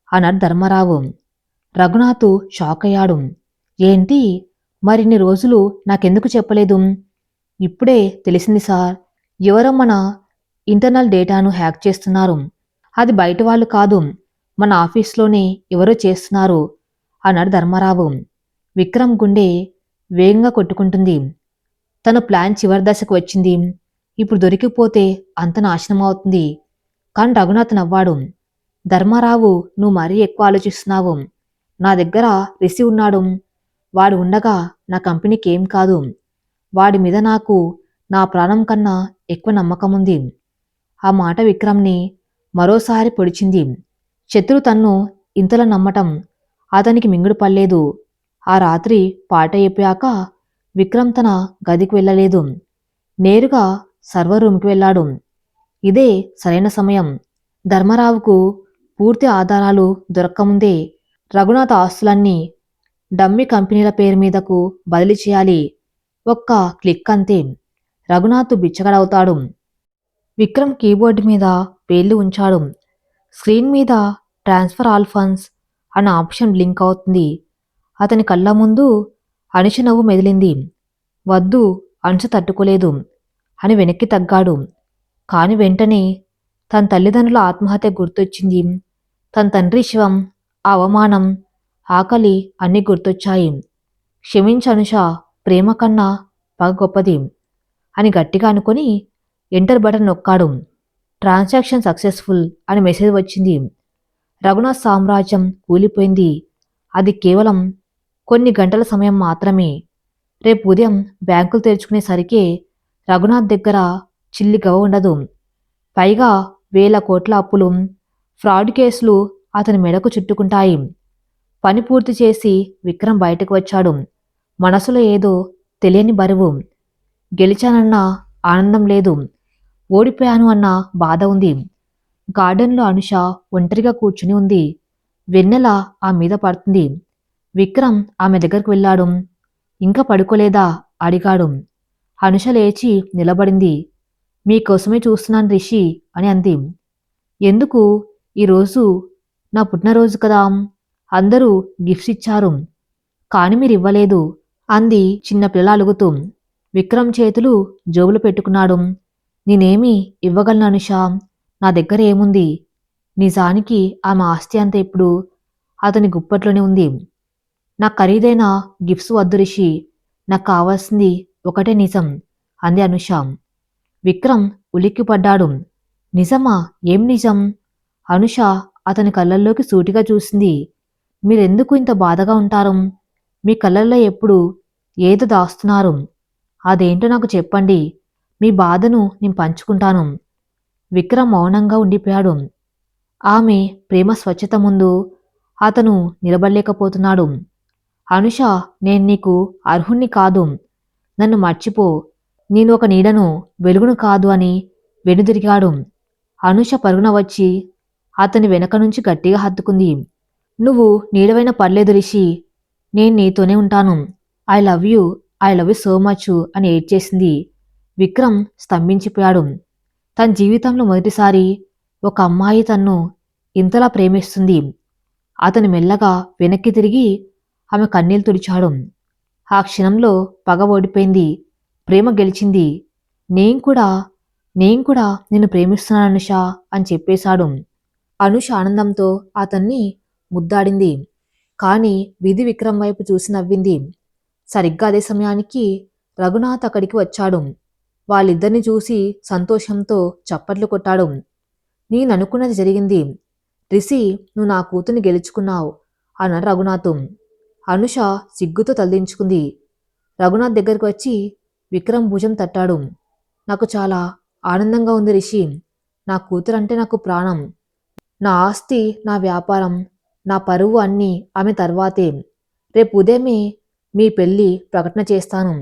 అన్నాడు ధర్మారావు. రఘునాథ్ షాక్ అయ్యాడు. ఏంటి? మరిన్ని రోజులు నాకెందుకు చెప్పలేదు? ఇప్పుడే తెలిసింది సార్. ఎవరో మన ఇంటర్నల్ డేటాను హ్యాక్ చేస్తున్నారు. అది బయట వాళ్ళు కాదు, మన ఆఫీస్లోనే ఎవరో చేస్తున్నారు అన్నాడు ధర్మారావు. విక్రమ్ గుండె వేగంగా కొట్టుకుంటుంది. తన ప్లాన్ చివరి దశకు వచ్చింది. ఇప్పుడు దొరికిపోతే అంత నాశనం అవుతుంది. కానీ రఘునాథ్ నవ్వాడు. ధర్మారావు, నువ్వు మరీ ఎక్కువ ఆలోచిస్తున్నావు. నా దగ్గర రిసి ఉన్నాడు. వాడు ఉండగా నా కంపెనీకి ఏం కాదు. వాడి మీద నాకు నా ప్రాణం కన్నా ఎక్కువ నమ్మకం ఉంది. ఆ మాట విక్రమ్ని మరోసారి పొడిచింది. శత్రు తన్ను ఇంతలా నమ్మటం అతనికి మింగుడు పడలేదు. ఆ రాత్రి పాట అయిపోయాక విక్రమ్ తన గదికి వెళ్ళలేదు. నేరుగా సర్వర్ రూమ్కి వెళ్ళాడు. ఇదే సరైన సమయం. ధర్మారావుకు పూర్తి ఆధారాలు దొరక్కముందే రఘునాథ్ ఆస్తులన్నీ డమ్మీ కంపెనీల పేరు మీదకు బదిలీ చేయాలి. ఒక్క క్లిక్ అంతే రఘునాథ్ బిచ్చగడవుతాడు. విక్రమ్ కీబోర్డు మీద పేర్లు ఉంచాడు. స్క్రీన్ మీద ట్రాన్స్ఫర్ ఆల్ ఫండ్స్ అన్న ఆప్షన్ బ్లింక్ అవుతుంది. అతని కళ్ళ ముందు అనుష నవ్వు మెదిలింది. వద్దు, అనుష తట్టుకోలేదు అని వెనక్కి తగ్గాడు. కాని వెంటనే తన తల్లిదండ్రుల ఆత్మహత్య గుర్తొచ్చింది. తన తండ్రి శవం, ఆ అవమానం, ఆకలి అన్నీ గుర్తొచ్చాయి. క్షమించు అనుష, ప్రేమ కన్నా పగ గొప్పది అని గట్టిగా అనుకొని ఎంటర్ బటన్ నొక్కాడు. ట్రాన్సాక్షన్ సక్సెస్ఫుల్ అని మెసేజ్ వచ్చింది. రఘునాథ్ సామ్రాజ్యం కూలిపోయింది. అది కేవలం కొన్ని గంటల సమయం మాత్రమే. రేపు ఉదయం బ్యాంకులు తెరుచుకునేసరికి రఘునాథ్ దగ్గర చిల్లి గవ ఉండదు. పైగా 1000 కోట్ల అప్పులు, ఫ్రాడ్ కేసులు అతని మెడకు చుట్టుకుంటాయి. పని పూర్తి చేసి విక్రమ్ బయటకు వచ్చాడు. మనసులో ఏదో తెలియని బరువు. గెలిచానన్న ఆనందం లేదు, ఓడిపోయాను అన్న బాధ ఉంది. గార్డెన్లో అనుష ఒంటరిగా కూర్చుని ఉంది. వెన్నెల ఆ మీద పడుతుంది. విక్రమ్ ఆమె దగ్గరకు వెళ్ళాడు. ఇంకా పడుకోలేదా అడిగాడు. అనుష లేచి నిలబడింది. మీకోసమే చూస్తున్నాను రిషి అని అంది. ఎందుకు? ఈరోజు నా పుట్టినరోజు కదా, అందరూ గిఫ్ట్స్ ఇచ్చారు, కాని మీరివ్వలేదు అంది చిన్నపిల్ల అలుగుతూ. విక్రమ్ చేతులు జోబులు పెట్టుకున్నాడు. నేనేమి ఇవ్వగలను అనుష, నా దగ్గర ఏముంది? నిజానికి ఆమె ఆస్తి అంతా ఇప్పుడు అతని గుప్పట్లోనే ఉంది. నాకు ఖరీదైన గిఫ్ట్స్ వద్దు రిషి, నాకు కావాల్సింది ఒకటే నిజం అంది అనుష. విక్రమ్ ఉలిక్కిపడ్డాడు. నిజమా? ఏం నిజం? అనుష అతని కళ్ళల్లోకి సూటిగా చూసింది. మీరెందుకు ఇంత బాధగా ఉంటారు? మీ కళ్ళల్లో ఎప్పుడు ఏదో దాస్తున్నారు. అదేంటో నాకు చెప్పండి. మీ బాధను నేను పంచుకుంటాను. విక్రమ్ మౌనంగా ఉండిపోయాడు. ఆమె ప్రేమ స్వచ్ఛత ముందు అతను నిలబడలేకపోతున్నాడు. అనుష, నేను నీకు అర్హుణ్ణి కాదు. నన్ను మర్చిపో. నేను ఒక నీడను, వెలుగును కాదు అని వెనుదిరిగాడు. అనుష పరుగున వచ్చి అతని వెనక నుంచి గట్టిగా హత్తుకుంది. నువ్వు నీడవైనా పర్లేదు రిషి, నేను నీతోనే ఉంటాను. I love you, I love you so much అని ఏడ్చేసింది. విక్రమ్ స్తంభించిపోయాడు. తన జీవితంలో మొదటిసారి ఒక అమ్మాయి తన్ను ఇంతలా ప్రేమిస్తుంది. అతను మెల్లగా వెనక్కి తిరిగి ఆమె కన్నీళ్లు తుడిచాడు. ఆ క్షణంలో పగ ఓడిపోయింది, ప్రేమ గెలిచింది. నేను కూడా నిన్ను ప్రేమిస్తున్నాను అనుష అని చెప్పేశాడు. అనుష ఆనందంతో అతన్ని ముద్దాడింది. కాని విధి విక్రమ్ వైపు చూసి నవ్వింది. సరిగ్గా అదే సమయానికి రఘునాథ్ అక్కడికి వచ్చాడు. వాళ్ళిద్దరిని చూసి సంతోషంతో చప్పట్లు కొట్టాడు. నేననుకున్నది జరిగింది. రిషి, నువ్వు నా కూతుర్ని గెలుచుకున్నావు అన్నాడు రఘునాథ్. అనుష సిగ్గుతో తలదించుకుంది. రఘునాథ్ దగ్గరికి వచ్చి విక్రమ్ భుజం తట్టాడు. నాకు చాలా ఆనందంగా ఉంది రిషి. నా కూతురంటే నాకు ప్రాణం. నా ఆస్తి, నా వ్యాపారం, నా పరువు అన్నీ ఆమె తర్వాతే. రేపు ఉదయమే మీ పెళ్లి ప్రకటన చేస్తాను.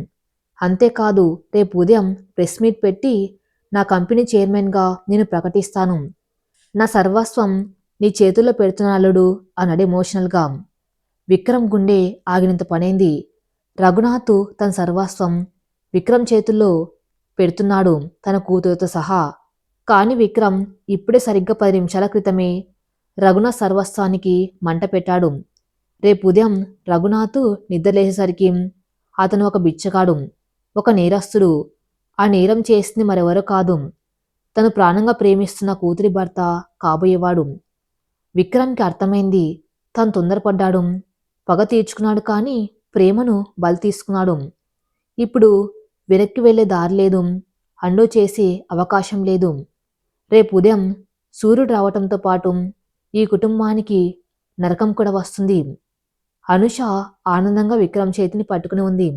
అంతేకాదు, రేపు ఉదయం ప్రెస్ మీట్ పెట్టి నా కంపెనీ చైర్మన్గా నేను ప్రకటిస్తాను. నా సర్వస్వం నీ చేతుల్లో పెడుతున్న అల్లుడు అన్నాడు ఎమోషనల్గా. విక్రమ్ గుండె ఆగినంత పనైంది. రఘునాథ్ తన సర్వస్వం విక్రమ్ చేతుల్లో పెడుతున్నాడు, తన కూతురుతో సహా. కాని విక్రమ్ ఇప్పుడే సరిగ్గా 10 నిమిషాల క్రితమే రఘునాథ్ సర్వస్వానికి మంట పెట్టాడు. రేపు ఉదయం రఘునాథ్ నిద్రలేసేసరికి అతను ఒక బిచ్చగాడు, ఒక నేరస్తుడు. ఆ నేరం చేసింది మరెవరో కాదు, తను ప్రాణంగా ప్రేమిస్తున్న కూతురి భర్త కాబోయేవాడు. విక్రమ్కి అర్థమైంది. తను తొందరపడ్డాడు, పగ తీర్చుకున్నాడు, కానీ ప్రేమను బలి తీసుకున్నాడు. ఇప్పుడు వెనక్కి వెళ్లే దారి లేదు, అండో చేసే అవకాశం లేదు. రేపు ఉదయం సూర్యుడు రావటంతో పాటు ఈ కుటుంబానికి నరకం కూడా వస్తుంది. అనుష ఆనందంగా విక్రమ్ చేతిని పట్టుకుని ఉంది.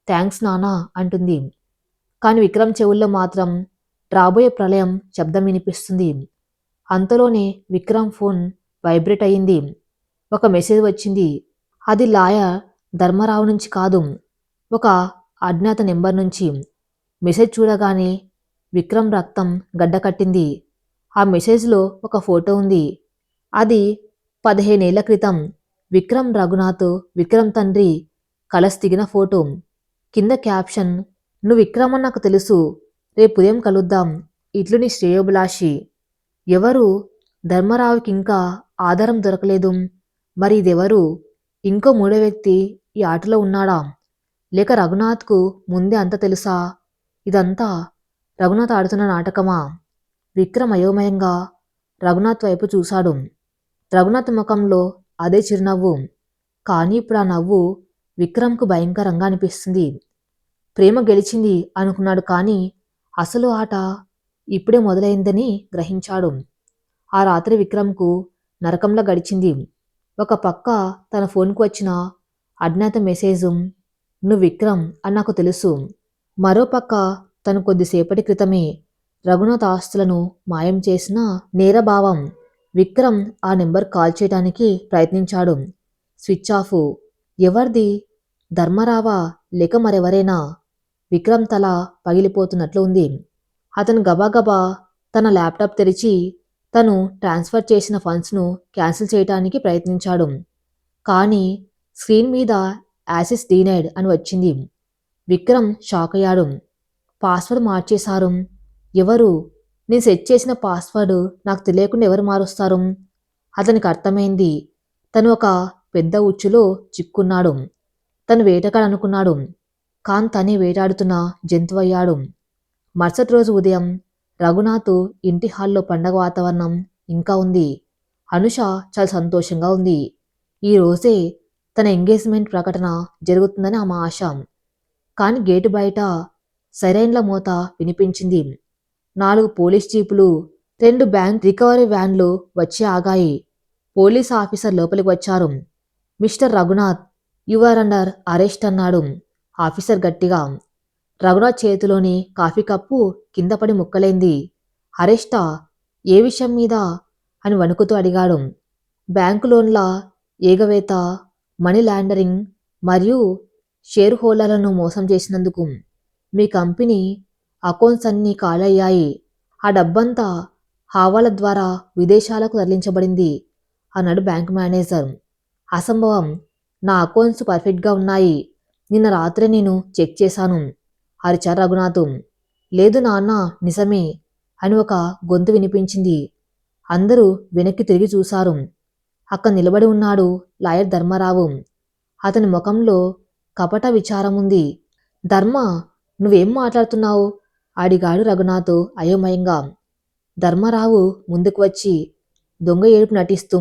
థ్యాంక్స్ నానా అంటుంది. కాని విక్రమ్ చెవుల్లో మాత్రం రాబోయే ప్రళయం శబ్దం వినిపిస్తుంది. అంతలోనే విక్రమ్ ఫోన్ వైబ్రేట్ అయ్యింది. ఒక మెసేజ్ వచ్చింది. అది లాయర్ ధర్మారావు నుంచి కాదు, ఒక అజ్ఞాత నెంబర్ నుంచి. మెసేజ్ చూడగానే విక్రమ్ రక్తం గడ్డకట్టింది. ఆ మెసేజ్లో ఒక ఫోటో ఉంది. అది 15 ఏళ్ల క్రితం విక్రమ్, రఘునాథ్, విక్రమ్ తండ్రి కలసి దిగిన ఫోటో. కింద క్యాప్షన్, నువ్వు విక్రమ్ అని నాకు తెలుసు, రేపు ఉదయం కలుద్దాం, ఇట్లు నీ శ్రేయోభిలాషి. ఎవరు? ధర్మారావుకి ఇంకా ఆధారం దొరకలేదు. మరి ఇదెవరు? ఇంకో మూడో వ్యక్తి ఈ ఆటలో ఉన్నాడా? లేక రఘునాథ్కు ముందే అంత తెలుసా? ఇదంతా రఘునాథ్ ఆడుతున్న నాటకమా? విక్రమ్ అయోమయంగా రఘునాథ్ వైపు చూశాడు. రఘునాథ్ ముఖంలో అదే చిరునవ్వు. కానీ ఇప్పుడు ఆ నవ్వు విక్రమ్కు భయంకరంగా అనిపిస్తుంది. ప్రేమ గెలిచింది అనుకున్నాడు, కానీ అసలు ఆట ఇప్పుడే మొదలైందని గ్రహించాడు. ఆ రాత్రి విక్రమ్కు నరకంలా గడిచింది. ఒక పక్క తన ఫోన్కు వచ్చిన అజ్ఞాత మెసేజు, నువ్వు విక్రమ్ అని నాకు తెలుసు. మరోపక్క తను కొద్దిసేపటి క్రితమే రఘునాథ్ ఆస్తులను మాయం చేసిన నేరభావం. విక్రమ్ ఆ నెంబర్ కాల్ చేయడానికి ప్రయత్నించాడు. Switch off. ఎవరిది? ధర్మారావా లేక మరెవరైనా? విక్రమ్ తల పగిలిపోతున్నట్లు ఉంది. అతను గబాగబా తన ల్యాప్టాప్ తెరిచి తను ట్రాన్స్ఫర్ చేసిన ఫండ్స్ను క్యాన్సిల్ చేయడానికి ప్రయత్నించాడు. కానీ స్క్రీన్ మీద యాక్సెస్ డీనైడ్ అని వచ్చింది. విక్రమ్ షాక్ అయ్యాడు. పాస్వర్డ్ మార్చేశారు. ఎవరు? నేను సెట్ చేసిన పాస్వర్డ్ నాకు తెలియకుండా ఎవరు మారుస్తారు? అతనికి అర్థమైంది. తను ఒక పెద్ద ఉచ్చులో చిక్కున్నాడు. తను వేటగాడనుకున్నాడు, కాన్ తనే వేటాడుతున్న జంతువయ్యాడు. మరుసటి రోజు ఉదయం రఘునాథ్ ఇంటి హాల్లో పండగ వాతావరణం ఇంకా ఉంది. అనుష చాలా సంతోషంగా ఉంది. ఈ రోజే తన ఎంగేజ్మెంట్ ప్రకటన జరుగుతుందని ఆమె ఆశ. కాని గేటు బయట సైరన్ల మోత వినిపించింది. 4 పోలీస్ జీపులు, 2 బ్యాంక్ రికవరీ వ్యాన్లు వచ్చి ఆగాయి. పోలీస్ ఆఫీసర్ లోపలికి వచ్చారు. Mister Raghunath, you are under arrest అన్నాడు ఆఫీసర్ గట్టిగా. రఘునాథ్ చేతిలోని కాఫీ కప్పు కింద పడి ముక్కలైంది. అరెస్టా? ఏ విషయం మీద అని వణుకుతూ అడిగాడు. బ్యాంకు లోన్ల ఏగవేత, మనీ లాండరింగ్ మరియు షేర్ హోల్డర్లను మోసం చేసినందుకు. మీ కంపెనీ అకౌంట్స్ అన్నీ ఖాళయ్యాయి. ఆ డబ్బంతా హవాలా ద్వారా విదేశాలకు తరలించబడింది అన్నాడు బ్యాంక్ మేనేజర్. అసంభవం. నా అకౌంట్స్ పర్ఫెక్ట్గా ఉన్నాయి. నిన్న రాత్రే నేను చెక్ చేశాను అరిచారు రఘునాథ్. లేదు నాన్న, నిజమే అని ఒక గొంతు వినిపించింది. అందరూ వెనక్కి తిరిగి చూశారు. అక్కడ నిలబడి ఉన్నాడు లాయర్ ధర్మారావు. అతని ముఖంలో కపట విచారముంది. ధర్మ, నువ్వేం మాట్లాడుతున్నావు? అడిగాడు రఘునాథ్ అయోమయంగా. ధర్మారావు ముందుకు వచ్చి దొంగ ఏడుపు నటిస్తూ,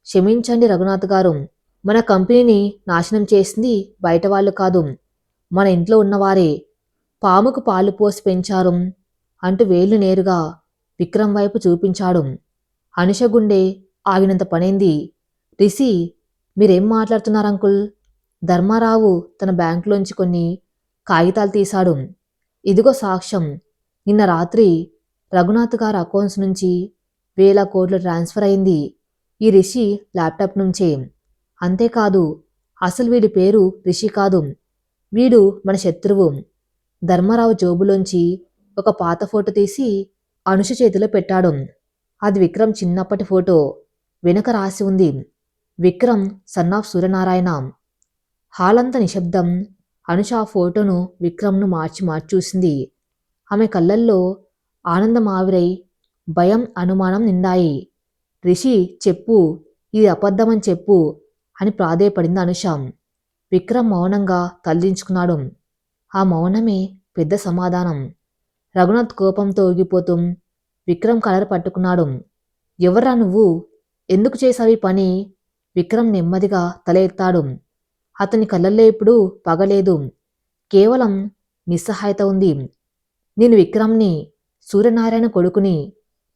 క్షమించండి రఘునాథ్ గారు, మన కంపెనీని నాశనం చేసింది బయట వాళ్ళు కాదు, మన ఇంట్లో ఉన్నవారే పాముకు పాలు పోసి పెంచారు అంటూ వేళ్లు నేరుగా విక్రమ్ వైపు చూపించాడు. అనుష గుండె ఆగినంత పనైంది. రిషి, మీరేం మాట్లాడుతున్నారు అంకుల్? ధర్మారావు తన బ్యాంకులోంచి కొన్ని కాగితాలు తీశాడు. ఇదిగో సాక్ష్యం. నిన్న రాత్రి రఘునాథ్ గారి అకౌంట్స్ నుంచి వేల కోట్లు ట్రాన్స్ఫర్ అయింది ఈ రిషి ల్యాప్టాప్ నుంచే. అంతేకాదు, అసలు వీడి పేరు రిషి కాదు, వీడు మన శత్రువు. ధర్మారావు జోబులోంచి ఒక పాత ఫోటో తీసి అనుష చేతిలో పెట్టాడు. అది విక్రమ్ చిన్నప్పటి ఫోటో. వెనుక రాసి ఉంది, విక్రమ్ సన్ ఆఫ్ సూర్యనారాయణ. హాలంతా నిశ్శబ్దం. అనుష ఆ ఫోటోను విక్రమ్ను మార్చి చూసింది. ఆమె కళ్ళల్లో ఆనందం ఆవిరై భయం, అనుమానం నిండాయి. రిషి, చెప్పు, ఇది అబద్ధమని చెప్పు అని ప్రాధేయపడింది అనుష. విక్రమ్ మౌనంగా తలదించుకున్నాడు. ఆ మౌనమే పెద్ద సమాధానం. రఘునాథ్ కోపంతో ఊగిపోతూ విక్రమ్ కలర్ పట్టుకున్నాడు. ఎవర్రా నువ్వు? ఎందుకు చేశావు ఈ పని? విక్రమ్ నెమ్మదిగా తల ఎత్తాడు. అతని కళ్ళల్లో ఇప్పుడు పగలేదు, కేవలం నిస్సహాయత ఉంది. నేను విక్రమ్ని, సూర్యనారాయణ కొడుకుని.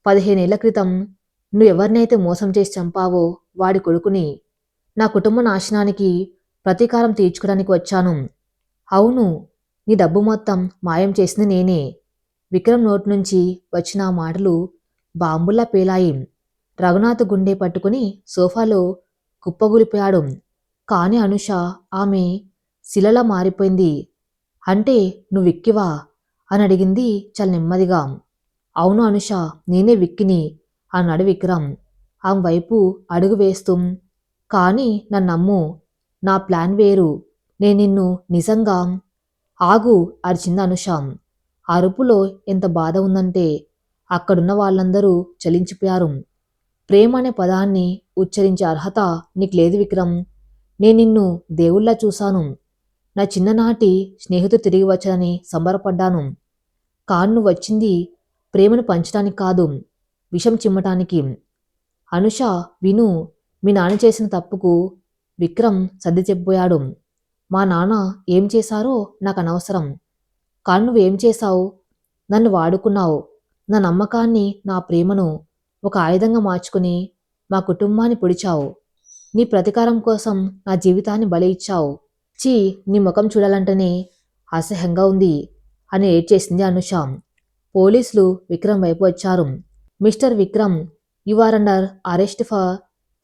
15 ఏళ్ల క్రితం నువ్వెవరినైతే మోసం చేసి చంపావో వాడి కొడుకుని. నా కుటుంబ నాశనానికి ప్రతీకారం తీర్చుకోవడానికి వచ్చాను. అవును, నీ డబ్బు మొత్తం మాయం చేసింది నేనే. విక్రమ్ నోటి నుంచి వచ్చిన ఆ మాటలు బాంబుల్లా పేలాయి. రఘునాథ్ గుండె పట్టుకుని సోఫాలో కుప్పగూలిపోయాడు. కాని అనుష, ఆమె శిలలా మారిపోయింది. అంటే నువ్వు విక్కివా అని అడిగింది చాలా నెమ్మదిగా. అవును అనుష, నేనే విక్కిని అన్నాడు విక్రమ్ ఆమె వైపు అడుగు వేస్తూ. కానీ నన్ను నమ్ము, నా ప్లాన్ వేరు. నేను నిన్ను నిజంగా. ఆగు, అరిచింది అనుష. ఆ అరుపులో ఎంత బాధ ఉందంటే అక్కడున్న వాళ్ళందరూ చలించిపోయారు. ప్రేమ అనే పదాన్ని ఉచ్చరించే అర్హత నీకు లేదు విక్రమ్. నేను నిన్ను దేవుళ్లా చూశాను. నా చిన్ననాటి స్నేహితుడు తిరిగి వచ్చానని సంబరపడ్డాను. కాను నువ్వు వచ్చింది ప్రేమను పంచడానికి కాదు, విషం చిమ్మటానికి. అనుష, విను, మీ నాన్న చేసిన తప్పుకు విక్రమ్ సర్ది చెప్పబోయాడు. మా నాన్న ఏం చేశారో నాకు అనవసరం. కానీ నువ్వేం చేశావు? నన్ను వాడుకున్నావు. నా నమ్మకాన్ని, నా ప్రేమను ఒక ఆయుధంగా మార్చుకుని మా కుటుంబాన్ని పొడిచావు. నీ ప్రతీకారం కోసం నా జీవితాన్ని బలి ఇచ్చావు. చీ, నీ ముఖం చూడాలంటేనే అసహ్యంగా ఉంది అని ఏడ్చేసింది అనుష. పోలీసులు విక్రమ్ వైపు వచ్చారు. Mister Vikram, you are under arrest for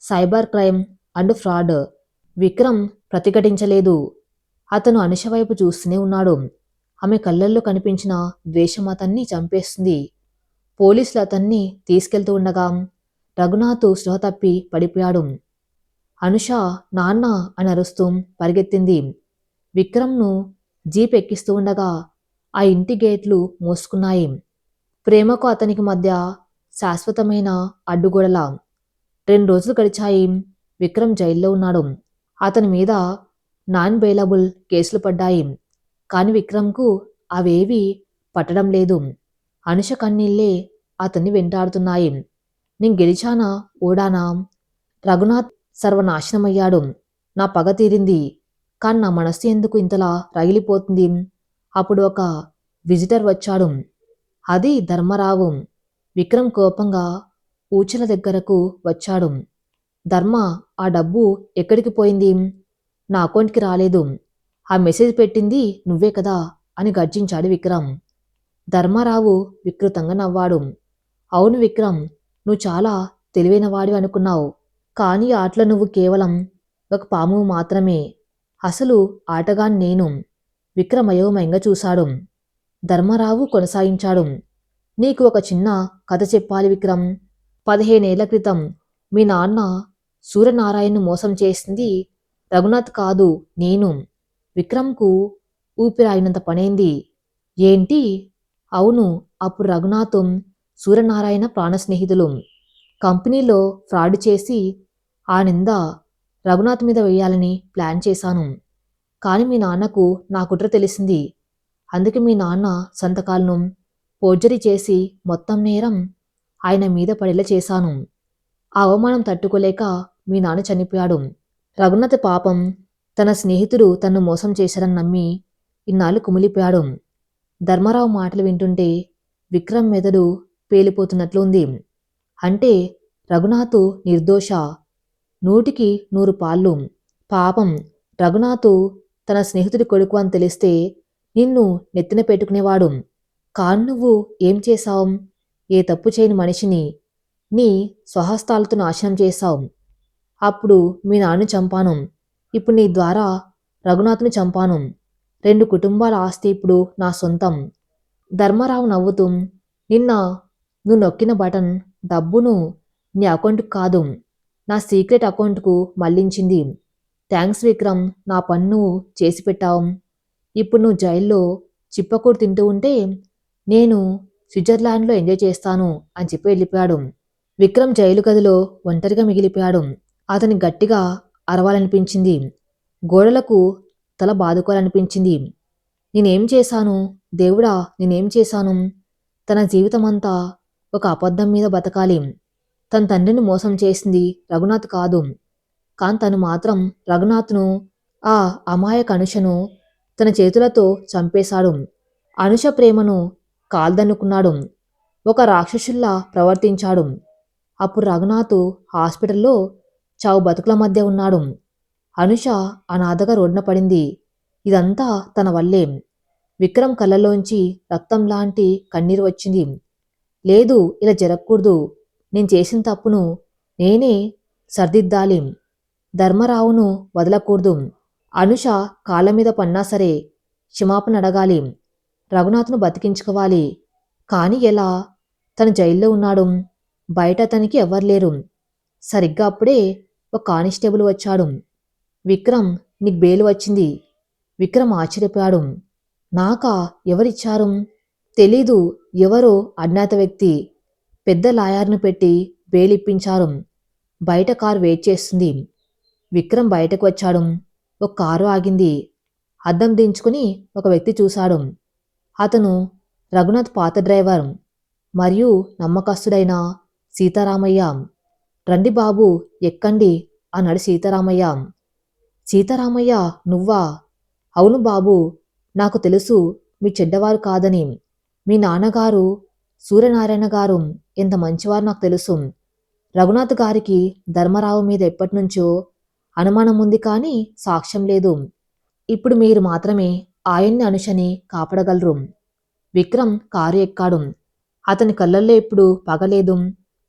cyber crime and fraud. Vikram ప్రతిఘటించలేదు. అతను అనుష వైపు చూస్తూనే ఉన్నాడు. ఆమె కళ్ళల్లో కనిపించిన ద్వేషం అతన్ని చంపేస్తుంది. పోలీసులు అతన్ని తీసుకెళ్తూ ఉండగా రఘునాథ్ స్పృహ తప్పి పడిపోయాడు. అనుష, నాన్న అని అరుస్తూ పరిగెత్తింది. విక్రమ్ను జీప్ ఎక్కిస్తూ ఉండగా ఆ ఇంటి గేట్లు మూసుకున్నాయి. ప్రేమకు అతనికి మధ్య శాశ్వతమైన అడ్డుగోడలా. 2 రోజులు గడిచాయి. విక్రమ్ జైల్లో ఉన్నాడు. అతని మీద నాన్ బెయిలబుల్ కేసులు పడ్డాయి. కాని విక్రమ్కు అవేవీ పట్టడం లేదు. అనుష కన్నీళ్లే అతన్ని వెంటాడుతున్నాయి. నేను గెలిచానా, ఓడానా? రఘునాథ్ సర్వనాశనమయ్యాడు. నా పగ తీరింది. కాని నా మనస్సు ఎందుకు ఇంతలా రగిలిపోతుంది? అప్పుడు ఒక విజిటర్ వచ్చాడు. అది ధర్మరావు. విక్రమ్ కోపంగా ఊచల దగ్గరకు వచ్చాడు. ధర్మ, ఆ డబ్బు ఎక్కడికి పోయింది? నా అకౌంట్కి రాలేదు. ఆ మెసేజ్ పెట్టింది నువ్వే కదా అని గర్జించాడు విక్రమ్. ధర్మారావు వికృతంగా నవ్వాడు. అవును విక్రమ్, నువ్వు చాలా తెలివైన వాడివి అనుకున్నావు. కానీ ఈ ఆటలో నువ్వు కేవలం ఒక పాము మాత్రమే. అసలు ఆటగాన్ని నేను. విక్రమ్ అయోమయంగా చూశాడు. ధర్మారావు కొనసాగించాడు. నీకు ఒక చిన్న కథ చెప్పాలి విక్రమ్. 15 ఏళ్ల క్రితం మీ నాన్న సూర్యనారాయణను మోసం చేసింది రఘునాథ్ కాదు, నేను. విక్రమ్కు ఊపిరాగినంత పనైంది. ఏంటి? అవును, అప్పుడు రఘునాథం సూర్యనారాయణ ప్రాణ స్నేహితులు. కంపెనీలో ఫ్రాడ్ చేసి ఆ నింద రఘునాథ్ మీద వేయాలని ప్లాన్ చేశాను. కానీ మీ నాన్నకు నా కుట్ర తెలిసింది. అందుకే మీ నాన్న సంతకాలను ఫోర్జరీ చేసి మొత్తం నేరం ఆయన మీద పడేలా చేశాను. ఆ అవమానం తట్టుకోలేక మీ నాన్న చనిపోయాడు. రఘునాథ్ పాపం తన స్నేహితుడు తన్ను మోసం చేశారని నమ్మి ఇన్నాళ్ళు కుమిలిపోయాడు. ధర్మారావు మాటలు వింటుంటే విక్రమ్ మెదడు పేలిపోతున్నట్లు ఉంది. అంటే రఘునాథు నిర్దోష, 100కి 100 పాళ్ళు. పాపం రఘునాథు తన స్నేహితుడి కొడుకు అని తెలిస్తే నిన్ను నెత్తిన పెట్టుకునేవాడు. కాని నువ్వు ఏం చేశావు? ఏ తప్పు చేయని మనిషిని నీ స్వహస్తాలతో నాశనం చేశావు. అప్పుడు మీ నాన్నని చంపాను. ఇప్పుడు నీ ద్వారా రఘునాథ్ని చంపాను. 2 కుటుంబాల ఆస్తి ఇప్పుడు నా సొంతం. ధర్మారావు నవ్వుతూ, నిన్న నువ్వు నొక్కిన బటన్ డబ్బును నీ అకౌంట్కు కాదు, నా సీక్రెట్ అకౌంట్కు మళ్లించింది. థ్యాంక్స్ విక్రమ్, నా పని నువ్వు చేసి పెట్టావు. ఇప్పుడు నువ్వు జైల్లో చిప్పకూడు తింటూ ఉంటే నేను స్విట్జర్లాండ్లో ఎంజాయ్ చేస్తాను అని చెప్పి వెళ్ళిపోయాడు. విక్రమ్ జైలు గదిలో ఒంటరిగా మిగిలిపోయాడు. అతని గట్టిగా అరవాలనిపించింది. గోడలకు తల బాదుకోవాలనిపించింది. నేనేం చేశాను దేవుడా, నేనేం చేశాను? తన జీవితమంతా ఒక అబద్ధం మీద బతకాలి. తన తండ్రిని మోసం చేసింది రఘునాథ్ కాదు. కాని తను మాత్రం రఘునాథ్ను, ఆ అమాయక అనుషను తన చేతులతో చంపేశాడు. అనుష ప్రేమను కాల్దన్నుకున్నాడు. ఒక రాక్షసుల్లా ప్రవర్తించాడు. అప్పుడు రఘునాథ్ హాస్పిటల్లో చావు బతుకుల మధ్య ఉన్నాడు. అనుష అనాథగా రోడ్డున పడింది. ఇదంతా తన వల్లే. విక్రమ్ కళ్ళలోంచి రక్తం లాంటి కన్నీరు వచ్చింది. లేదు, ఇలా జరగకూడదు. నేను చేసిన తప్పును నేనే సర్దిద్దాలి. ధర్మరావును వదలకూడదు. అనుష కాళ్ళ మీద పన్నా సరే క్షమాపణ అడగాలి. రఘునాథ్ను బతికించుకోవాలి. కాని ఎలా? తను జైల్లో ఉన్నాడు. బయట అతనికి ఎవ్వరు సరిగ్గా అప్పుడే ఒక కానిస్టేబుల్ వచ్చాడు. విక్రమ్, నీకు బెయిల్ వచ్చింది. విక్రమ్ ఆశ్చర్యపోయాడు. నాకా? ఎవరిచ్చారు? తెలీదు. ఎవరో అజ్ఞాత వ్యక్తి పెద్ద లాయర్ను పెట్టి బెయిల్ ఇప్పించారు. బయట కారు వెయిట్ చేస్తుంది. విక్రమ్ బయటకు వచ్చాడు. ఒక కారు ఆగింది. అద్దం దించుకుని ఒక వ్యక్తి చూశాడు. అతను రఘునాథ్ పాత డ్రైవర్ మరియు నమ్మకస్తుడైన సీతారామయ్య. రండి బాబు, ఎక్కండి అన్నాడు సీతారామయ్య. సీతారామయ్య, నువ్వా? అవును బాబు, నాకు తెలుసు మీ చెడ్డవారు కాదని. మీ నాన్నగారు సూర్యనారాయణ గారు ఎంత మంచివారు నాకు తెలుసు. రఘునాథ్ గారికి ధర్మరావు మీద ఎప్పటినుంచో అనుమానం ఉంది, కానీ సాక్ష్యం లేదు. ఇప్పుడు మీరు మాత్రమే ఆయన్ని అనుషని కాపాడగలరు. విక్రమ్ కారు ఎక్కాడు. అతని కళ్ళల్లో ఇప్పుడు పగలేదు,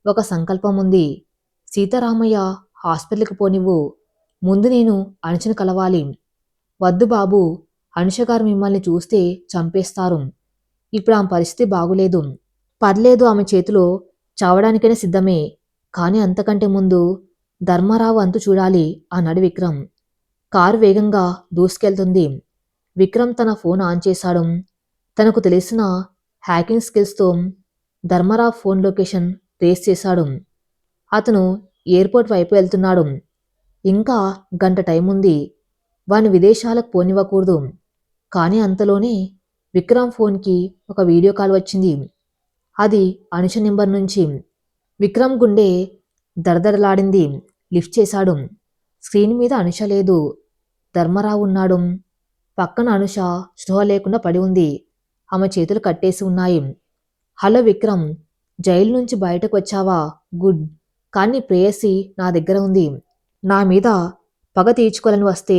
ఒక సంకల్పం ఉంది. సీతారామయ్య, హాస్పిటల్కి పోనివ్వు. ముందు నేను అనుషని కలవాలి. వద్దు బాబు, అనుషగారు మిమ్మల్ని చూస్తే చంపేస్తారు. ఇప్పుడు ఆమె పరిస్థితి బాగులేదు. పర్లేదు, ఆమె చేతిలో చావడానికైనా సిద్ధమే. కాని అంతకంటే ముందు ధర్మారావు అంతు చూడాలి అన్నాడు విక్రమ్. కారు వేగంగా దూసుకెళ్తుంది. విక్రమ్ తన ఫోన్ ఆన్ చేశాడు. తనకు తెలిసిన హ్యాకింగ్ స్కిల్స్తో ధర్మారావు ఫోన్ లొకేషన్ ట్రేస్ చేశాడు. అతను ఎయిర్పోర్ట్ వైపు వెళ్తున్నాడు. ఇంకా గంట టైం ఉంది. వాని విదేశాలకు పోనివ్వకూడదు. కానీ అంతలోనే విక్రమ్ ఫోన్కి ఒక వీడియో కాల్ వచ్చింది. అది అనుష నెంబర్ నుంచి. విక్రమ్ గుండె దడదడలాడింది. లిఫ్ట్ చేశాడు. స్క్రీన్ మీద అనుష లేదు, ధర్మరావు ఉన్నాడు. పక్కన అనుష స్పృహ లేకుండా పడి ఉంది. ఆమె చేతులు కట్టేసి ఉన్నాయి. హలో విక్రమ్, జైలు నుంచి బయటకు వచ్చావా? గుడ్. కానీ ప్రేయసి నా దగ్గర ఉంది. నా మీద పగ తీర్చుకోవాలని వస్తే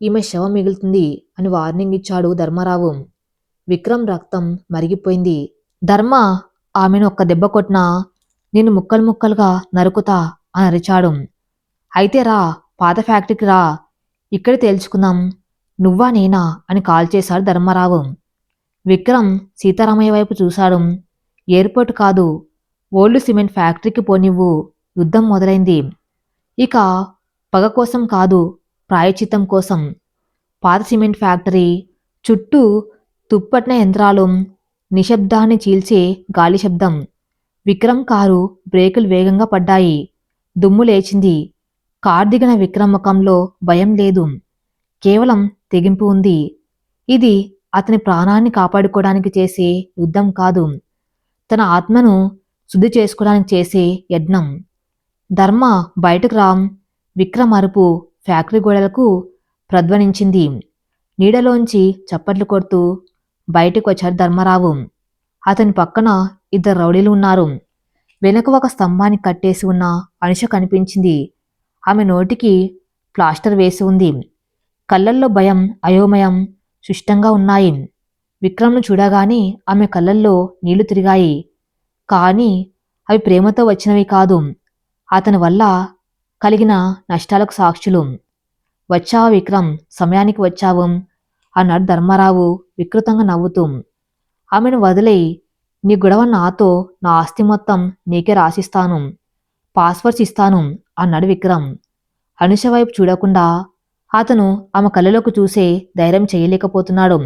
ఈమె శవం మిగులుతుంది అని వార్నింగ్ ఇచ్చాడు ధర్మారావు. విక్రమ్ రక్తం మరిగిపోయింది. ధర్మ, ఆమెను ఒక్క దెబ్బ కొట్టినా నేను ముక్కలు ముక్కలుగా నరుకుతా అని అరిచాడు. అయితే రా, పాత ఫ్యాక్టరీకి రా, ఇక్కడ తేల్చుకుందాం, నువ్వా నేనా అని కాల్ చేశాడు ధర్మారావు. విక్రమ్ సీతారామయ్య వైపు చూశాడు. ఎయిర్పోర్ట్ కాదు, ఓల్డ్ సిమెంట్ ఫ్యాక్టరీకి పోనివ్వు. యుద్ధం మొదలైంది. ఇక పగ కోసం కాదు, ప్రాయచిత్తం కోసం. పాత సిమెంట్ ఫ్యాక్టరీ చుట్టూ తుప్పట్న యంత్రాలు, నిశ్శబ్దాన్ని చీల్చే గాలి శబ్దం. విక్రమ్ కారు బ్రేకులు వేగంగా పడ్డాయి. దుమ్ము లేచింది. కారు దిగిన విక్రమ్ ముఖంలో భయం లేదు, కేవలం తెగింపు ఉంది. ఇది అతని ప్రాణాన్ని కాపాడుకోవడానికి చేసే యుద్ధం కాదు, తన ఆత్మను శుద్ధి చేసుకోవడానికి చేసే యజ్ఞం. ధర్మ, బయటకు రామ్. విక్రమ్ అరుపు ఫ్యాక్టరీ గోడలకు ప్రధ్వనించింది. నీడలోంచి చప్పట్లు కొడుతూ బయటికి వచ్చాడు ధర్మారావు. అతని పక్కన ఇద్దరు రౌడీలు ఉన్నారు. వెనుక ఒక స్తంభానికి కట్టేసి ఉన్న అనుష కనిపించింది. ఆమె నోటికి ప్లాస్టర్ వేసి ఉంది. కళ్ళల్లో భయం, అయోమయం సుష్టంగా ఉన్నాయి. విక్రమ్ను చూడగానే ఆమె కళ్ళల్లో నీళ్లు తిరిగాయి. కానీ అవి ప్రేమతో వచ్చినవి కాదు, అతని వల్ల కలిగిన నష్టాలకు సాక్షులు. వచ్చావా విక్రమ్, సమయానికి వచ్చావు అన్నాడు ధర్మారావు వికృతంగా నవ్వుతూ. ఆమెను వదిలేయి, నీ గొడవ నాతో, నా ఆస్తి మొత్తం నీకే రాసిస్తాను, పాస్వర్డ్స్ ఇస్తాను అన్నాడు విక్రమ్. అనుష వైపు చూడకుండా అతను ఆమె కళ్ళలోకి చూసే ధైర్యం చేయలేకపోతున్నాడు.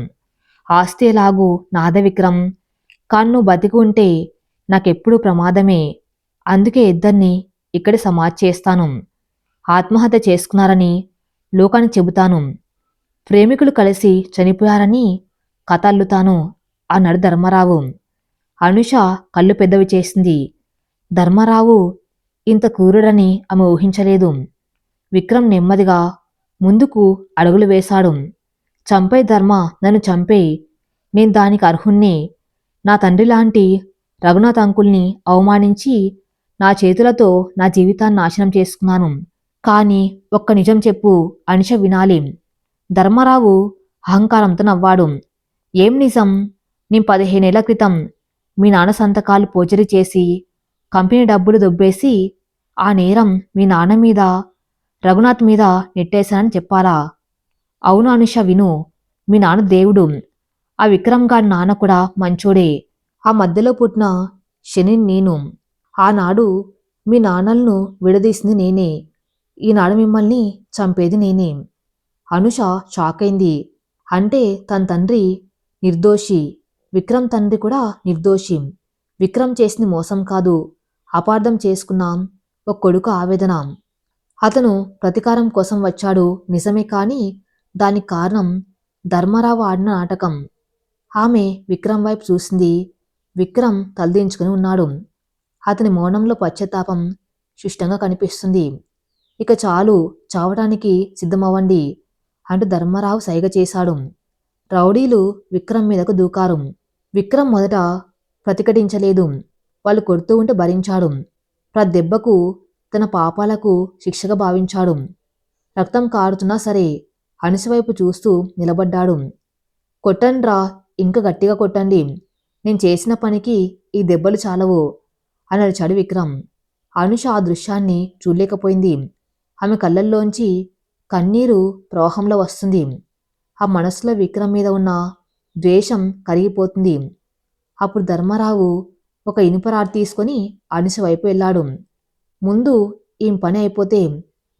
ఆస్తి ఎలాగూ నాదే విక్రమ్, కానీ నువ్వు బతికి ఉంటే నాకెప్పుడు ప్రమాదమే. అందుకే ఇద్దరిని ఇక్కడే సమాధి చేస్తాను. ఆత్మహత్య చేసుకున్నారని లోకానికి చెబుతాను. ప్రేమికులు కలిసి చనిపోయారని కథ అల్లుతాను అన్నాడు ధర్మారావు. అనుష కళ్ళు పెద్దవి చేసింది. ధర్మారావు ఇంత క్రూరుడని ఆమె ఊహించలేదు. విక్రమ్ నెమ్మదిగా ముందుకు అడుగులు వేశాడు. చంపే ధర్మ, నన్ను చంపే, నేను దానికి అర్హుణ్ణి. నా తండ్రి లాంటి రఘునాథ్ అంకుల్ని అవమానించి నా చేతులతో నా జీవితాన్ని నాశనం చేసుకున్నాను. కానీ ఒక్క నిజం చెప్పు, అనుష వినాలి. ధర్మారావు అహంకారంతో నవ్వాడు. ఏం నిజం? నేను 15 ఏళ్ల క్రితం మీ నాన్న సంతకాలు పోచరీ చేసి కంపెనీ డబ్బులు దొబ్బేసి ఆ నేరం మీ నాన్న మీద, రఘునాథ్ మీద నెట్టేశానని చెప్పాలా? అవును అనుష, విను. మీ నాన్న దేవుడు. ఆ విక్రమ్ గారి నాన్న కూడా మంచోడే. ఆ మధ్యలో పుట్టిన శని నేను. ఆనాడు మీ నాన్నలను విడదీసింది నేనే. ఈనాడు మిమ్మల్ని చంపేది నేనే. అనుష షాక్ అయింది. అంటే తన తండ్రి నిర్దోషి, విక్రమ్ తండ్రి కూడా నిర్దోషి. విక్రమ్ చేసింది మోసం కాదు, అపార్థం చేసుకున్నాం ఒక కొడుకు ఆవేదన. అతను ప్రతీకారం కోసం వచ్చాడు నిజమే, కానీ దానికి కారణం ధర్మారావు ఆడిన నాటకం. ఆమె విక్రమ్ వైపు చూసింది. విక్రమ్ తలదించుకుని ఉన్నాడు. అతని మౌనంలో పశ్చాత్తాపం స్పష్టంగా కనిపిస్తుంది. ఇక చాలు, చావటానికి సిద్ధమవ్వండి అంటూ ధర్మారావు సైగ చేశాడు. రౌడీలు విక్రమ్ మీదకు దూకారు. విక్రమ్ మొదట ప్రతిఘటించలేదు. వాళ్ళు కొడుతూ ఉంటే భరించాడు. ప్రతి దెబ్బకు తన పాపాలకు శిక్షగా భావించాడు. రక్తం కారుతున్నా సరే అనుష వైపు చూస్తూ నిలబడ్డాడు. కొట్టండ్రా, ఇంకా గట్టిగా కొట్టండి. నేను చేసిన పనికి ఈ దెబ్బలు చాలవు అని అరిచాడు విక్రమ్. అనుష ఆ దృశ్యాన్ని చూడలేకపోయింది. ఆమె కళ్ళల్లోంచి కన్నీరు ప్రవాహంలో వస్తుంది. ఆ మనసులో విక్రమ్ మీద ఉన్న ద్వేషం కరిగిపోతుంది. అప్పుడు ధర్మారావు ఒక ఇనుపరాడు తీసుకొని అనుష వైపు వెళ్ళాడు. ముందు ఈ పని అయిపోతే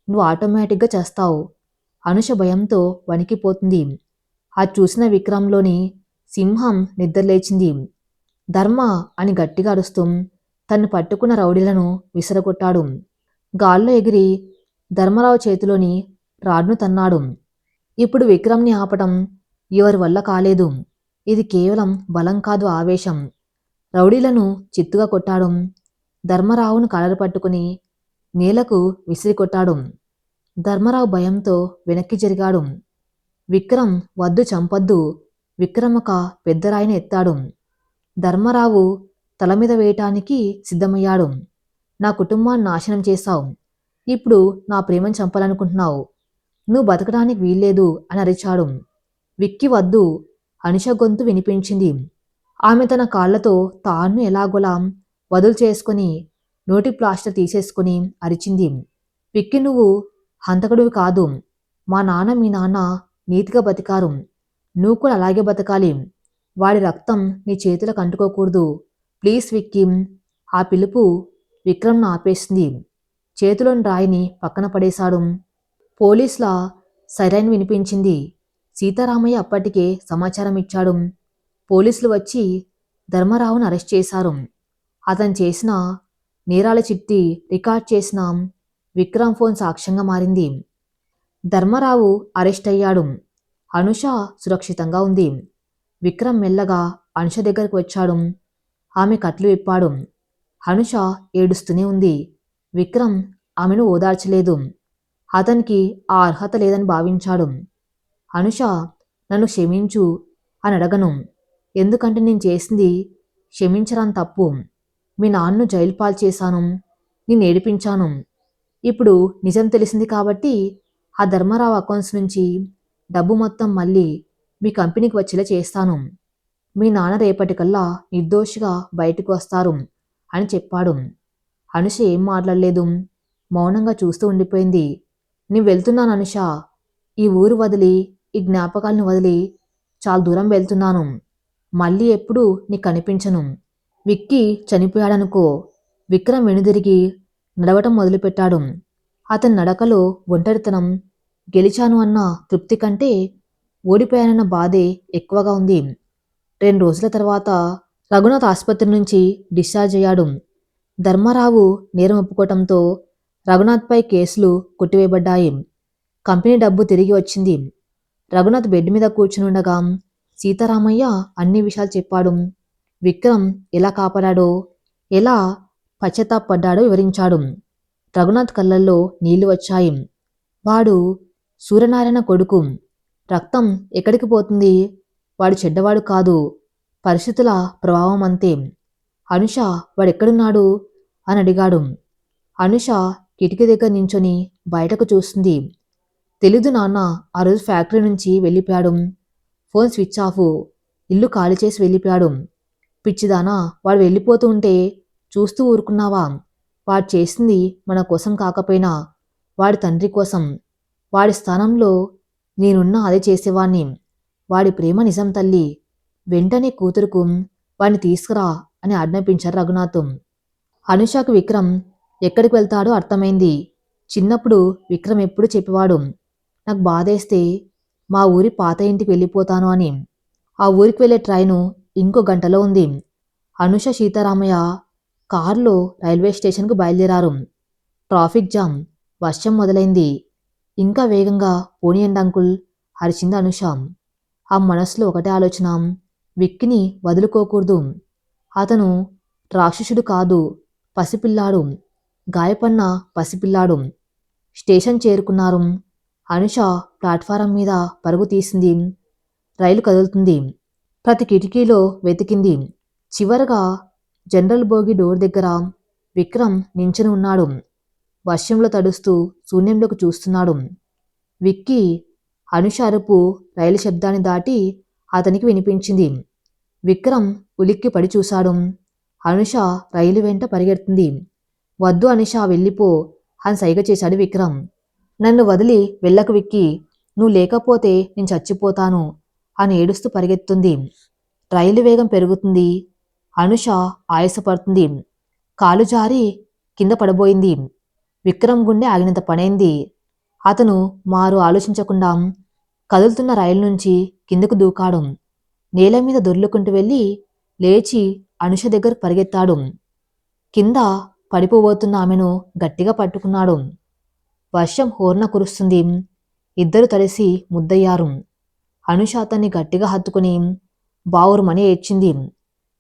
నువ్వు ఆటోమేటిక్గా చేస్తావు. అనుష భయంతో వణికిపోతుంది. అది చూసిన విక్రమ్లోని సింహం నిద్రలేచింది. ధర్మ అని గట్టిగా అరుస్తూ తన్ను పట్టుకున్న రౌడీలను విసరగొట్టాడు. గాల్లో ఎగిరి ధర్మరావు చేతిలోని రాడ్ను తన్నాడు. ఇప్పుడు విక్రమ్ని ఆపటం ఎవరి వల్ల కాలేదు. ఇది కేవలం బలం కాదు, ఆవేశం. రౌడీలను చిత్తుగా కొట్టాడు. ధర్మరావును కాలరు పట్టుకుని నేలకు విసిరి కొట్టాడు. ధర్మరావు భయంతో వెనక్కి జరిగాడు. విక్రమ్, వద్దు, చంపొద్దు. విక్రమ్ ఒక పెద్ద రాయిని ఎత్తాడు. ధర్మరావు తల మీద వేయటానికి సిద్ధమయ్యాడు. నా కుటుంబాన్ని నాశనం చేశావు. ఇప్పుడు నా ప్రేమను చంపాలనుకుంటున్నావు. నువ్వు బతకడానికి వీల్లేదు అని అరిచాడు. విక్కి, వద్దు. అనుష గొంతు వినిపించింది. ఆమె తన కాళ్లతో తాను ఎలాగోలా వదులు చేసుకుని నోటి ప్లాస్టర్ తీసేసుకుని అరిచింది. విక్కి, నువ్వు హంతకుడివి కాదు. మా నాన్న, మీ నాన్న నీతిగా బతికారు. నువ్వు కూడా అలాగే బతకాలి. వాడి రక్తం నీ చేతులకు అంటుకోకూడదు. ప్లీజ్ విక్కీ. ఆ పిలుపు విక్రమ్ను ఆపేసింది. చేతిలోని రాయిని పక్కన పడేశాడు. పోలీసుల సైరన్ వినిపించింది. సీతారామయ్య అప్పటికే సమాచారం ఇచ్చాడు. పోలీసులు వచ్చి ధర్మారావును అరెస్ట్ చేశారు. అతను చేసిన నేరాల చిట్టి రికార్డ్ చేసిన విక్రమ్ ఫోన్ సాక్ష్యంగా మారింది. ధర్మారావు అరెస్ట్ అయ్యాడు. అనుష సురక్షితంగా ఉంది. విక్రమ్ మెల్లగా అనుష దగ్గరకు వచ్చాడు. ఆమె కట్లు విప్పాడు. అనుష ఏడుస్తూనే ఉంది. విక్రమ్ ఆమెను ఓదార్చలేదు. అతనికి ఆ అర్హత లేదని భావించాడు. అనుష, నన్ను క్షమించు అని అడగను. ఎందుకంటే నేను చేసింది క్షమించరాని తప్పు. మీ నాన్నను జైలు పాలు చేశాను. నేను ఏడిపించాను. ఇప్పుడు నిజం తెలిసింది కాబట్టి ఆ ధర్మారావు అకౌంట్స్ నుంచి డబ్బు మొత్తం మళ్ళీ మీ కంపెనీకి వచ్చేలా చేస్తాను. మీ నాన్న రేపటికల్లా నిర్దోషిగా బయటకు వస్తారు అని చెప్పాడు. అనుష ఏం మాట్లాడలేదు. మౌనంగా చూస్తూ ఉండిపోయింది. నేను వెళ్తున్నాను అనుష. ఈ ఊరు వదిలి, ఈ జ్ఞాపకాలను వదిలి చాలా దూరం వెళ్తున్నాను. మళ్ళీ ఎప్పుడూ నీకు కనిపించను. విక్కీ చనిపోయాడనుకో. విక్రమ్ వెనుదిరిగి నడవటం మొదలుపెట్టాడు. అతని నడకలో ఒంటరితనం, గెలిచాను అన్న తృప్తి కంటే ఓడిపోయానన్న బాధే ఎక్కువగా ఉంది. 2 రోజుల తర్వాత రఘునాథ్ ఆసుపత్రి నుంచి డిశ్చార్జ్ అయ్యాడు. ధర్మారావు నేరం ఒప్పుకోవటంతో రఘునాథ్పై కేసులు కొట్టివేయబడ్డాయి. కంపెనీ డబ్బు తిరిగి వచ్చింది. రఘునాథ్ బెడ్ మీద కూర్చునుండగా సీతారామయ్య అన్ని విషయాలు చెప్పాడు. విక్రమ్ ఎలా కాపాడాడో, ఎలా పశ్చాత్తాపడ్డాడో వివరించాడు. రఘునాథ్ కళ్ళల్లో నీళ్లు వచ్చాయి. వాడు సూర్యనారాయణ కొడుకు. రక్తం ఎక్కడికి పోతుంది? వాడు చెడ్డవాడు కాదు. పరిస్థితుల ప్రభావం అంతే. అనుష వాడెక్కడున్నాడు అని అడిగాడు. అనుష కిటికీ దగ్గర నించొని బయటకు చూస్తుంది. తెలీదు నాన్న, ఆ రోజు ఫ్యాక్టరీ నుంచి వెళ్ళిపోయాడు. Phone switch off. ఇల్లు ఖాళీ చేసి వెళ్ళిపోయాడు. పిచ్చిదానా, వాడు వెళ్ళిపోతూ ఉంటే చూస్తూ ఊరుకున్నావా? వాడు చేసింది మన కోసం కాకపోయినా వాడి తండ్రి కోసం. వాడి స్థానంలో నేనున్నా అదే చేసేవాణ్ణి. వాడి ప్రేమ నిజం తల్లి. వెంటనే కూతురుకు వాడిని తీసుకురా అని ఆజ్ఞాపించారు రఘునాథం. అనుషకు విక్రమ్ ఎక్కడికి వెళ్తాడో అర్థమైంది. చిన్నప్పుడు విక్రమ్ ఎప్పుడు చెప్పేవాడు, నాకు బాధేస్తే మా ఊరి పాత ఇంటికి వెళ్ళిపోతాను అని. ఆ ఊరికి వెళ్ళే ట్రైను ఇంకో గంటలో ఉంది. అనుష, సీతారామయ్య కారులో రైల్వే స్టేషన్కు బయలుదేరారు. Traffic jam. వర్షం మొదలైంది. ఇంకా వేగంగా పోనీయండి అంకుల్ అరిచింది అనుష. ఆ మనసులో ఒకటే ఆలోచన, విక్కిని వదులుకోకూడదు. అతను రాక్షసుడు కాదు, పసిపిల్లాడు. గాయపడిన పసిపిల్లాడు. స్టేషన్ చేరుకున్నారు. అనుష ప్లాట్ఫారం మీద పరుగు తీసింది. రైలు కదులుతుంది. ప్రతి కిటికీలో వెతికింది. చివరగా జనరల్ బోగి డోర్ దగ్గర విక్రమ్ నించుని ఉన్నాడు. వర్షంలో తడుస్తూ శూన్యంలోకి చూస్తున్నాడు. విక్కీ! అనుష అరుపు రైలు శబ్దాన్ని దాటి అతనికి వినిపించింది. విక్రమ్ ఉలిక్కి పడి చూశాడు. అనుష రైలు వెంట పరిగెడుతుంది. వద్దు అనుష, వెళ్ళిపో అని సైగ చేశాడు విక్రమ్. నన్ను వదిలి వెళ్ళకు విక్కీ, నువ్వు లేకపోతే నేను చచ్చిపోతాను అని ఏడుస్తూ పరిగెత్తుంది. రైలు వేగం పెరుగుతుంది. అనుష ఆయాసపడుతుంది. కాలు జారి కింద పడబోయింది. విక్రమ్ గుండె ఆగినంత పనైంది. అతను మారు ఆలోచించకుండా కదులుతున్న రైలు నుంచి కిందకు దూకాడు. నేల మీద దొర్లుకుంటూ వెళ్ళి లేచి అనుష దగ్గరకు పరిగెత్తాడు. కింద పడిపోబోతున్న ఆమెను గట్టిగా పట్టుకున్నాడు. వర్షం హోర్న కురుస్తుంది. ఇద్దరు తడిసి ముద్దయ్యారు. అనుష అతన్ని గట్టిగా హత్తుకుని బావురుమని ఏడ్చింది.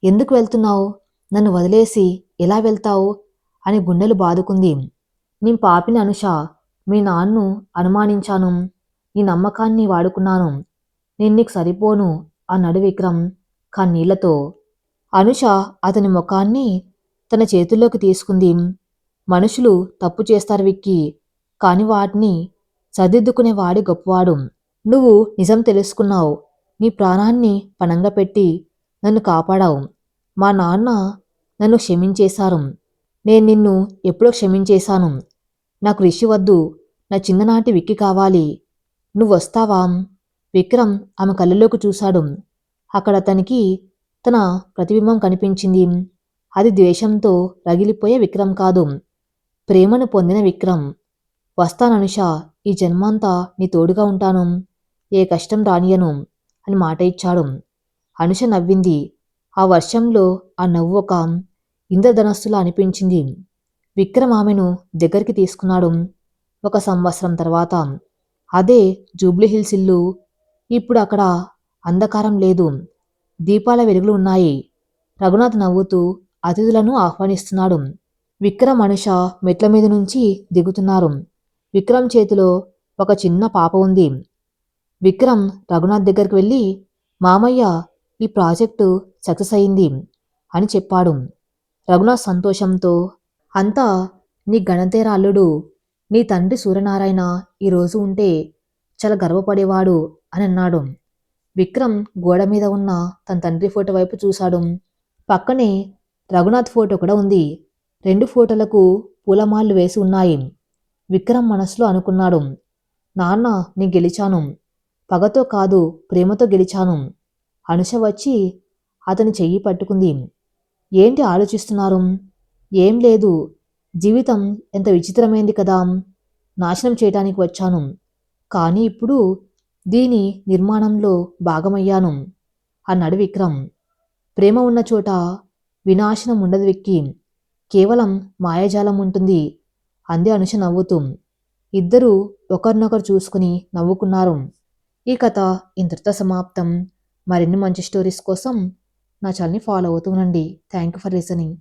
ఎందుకు వెళ్తున్నావు? నన్ను వదిలేసి ఎలా వెళ్తావు అని గుండెలు బాదుకుంది. నీ పాపిని అనుష. మీ నాన్ను అనుమానించాను. నీ నమ్మకాన్ని వాడుకున్నాను. నేను నీకు సరిపోను అన్నాడు విక్రమ్ కన్నీళ్లతో. అనుష అతని ముఖాన్ని తన చేతుల్లోకి తీసుకుంది. మనుషులు తప్పు చేస్తారు విక్కీ, కాని వాటిని సరిదిద్దుకునేవాడి గొప్పవాడు. నువ్వు నిజం తెలుసుకున్నావు. నీ ప్రాణాన్ని పణంగా పెట్టి నన్ను కాపాడావు. మా నాన్న నన్ను క్షమించేశారు. నేను నిన్ను ఎప్పుడో క్షమించేశాను. నాకు రిషి వద్దు. నా చిన్ననాటి విక్కీ కావాలి. నువ్వొస్తావా? విక్రమ్ ఆమె కళ్ళలోకి చూశాడు. అక్కడ అతనికి తన ప్రతిబింబం కనిపించింది. అది ద్వేషంతో రగిలిపోయే విక్రమ్ కాదు, ప్రేమను పొందిన విక్రమ్. వస్తాననుష, ఈ జన్మంతా నీ తోడుగా ఉంటాను. ఏ కష్టం రానియను అని మాట ఇచ్చాడు. అనుష నవ్వింది. ఆ వర్షంలో ఆ నవ్వు ఒక ఇంద్రధనస్సులా అనిపించింది. విక్రమ్ ఆమెను దగ్గరికి తీసుకున్నాడు. 1 సంవత్సరం తర్వాత అదే జూబ్లీహిల్స్ ఇల్లు. ఇప్పుడు అక్కడ అంధకారం లేదు, దీపాల వెలుగులు ఉన్నాయి. రఘునాథ్ నవ్వుతూ అతిథులను ఆహ్వానిస్తున్నాడు. విక్రమ్, అనుష మెట్ల మీద నుంచి దిగుతున్నారు. విక్రమ్ చేతిలో ఒక చిన్న పాప ఉంది. విక్రమ్ రఘునాథ్ దగ్గరికి వెళ్ళి, మామయ్య, ఈ ప్రాజెక్టు సక్సెస్ అయింది అని చెప్పాడు. రఘునాథ్ సంతోషంతో, అంతా నీ గణతేర అల్లుడు, నీ తండ్రి సూర్యనారాయణ ఈరోజు ఉంటే చాలా గర్వపడేవాడు అని అన్నాడు. విక్రమ్ గోడ మీద ఉన్న తన తండ్రి ఫోటో వైపు చూశాడు. పక్కనే రఘునాథ్ ఫోటో కూడా ఉంది. 2 ఫోటోలకు పూలమాలలు వేసి ఉన్నాయి. విక్రమ్ మనసులో అనుకున్నాడు, నాన్న, నీ గెలిచాను. పగతో కాదు, ప్రేమతో గెలిచాను. అనుష వచ్చి అతని చెయ్యి పట్టుకుంది. ఏంటి ఆలోచిస్తున్నారు? ఏం లేదు. జీవితం ఎంత విచిత్రమైంది కదా. నాశనం చేయటానికి వచ్చాను. కానీ ఇప్పుడు దీని నిర్మాణంలో భాగమయ్యాను అన్నాడు విక్రమ్. ప్రేమ ఉన్న చోట వినాశనం ఉండదు విక్కీ. కేవలం మాయాజాలం ఉంటుంది అంది అనుష నవ్వుతూ. ఇద్దరూ ఒకరినొకరు చూసుకుని నవ్వుకున్నారు. ఈ కథ ఇంతటితో సమాప్తం. మరిన్ని మంచి స్టోరీస్ కోసం నా ఛానల్ని ఫాలో అవుతూ ఉండండి. Thank you for listening.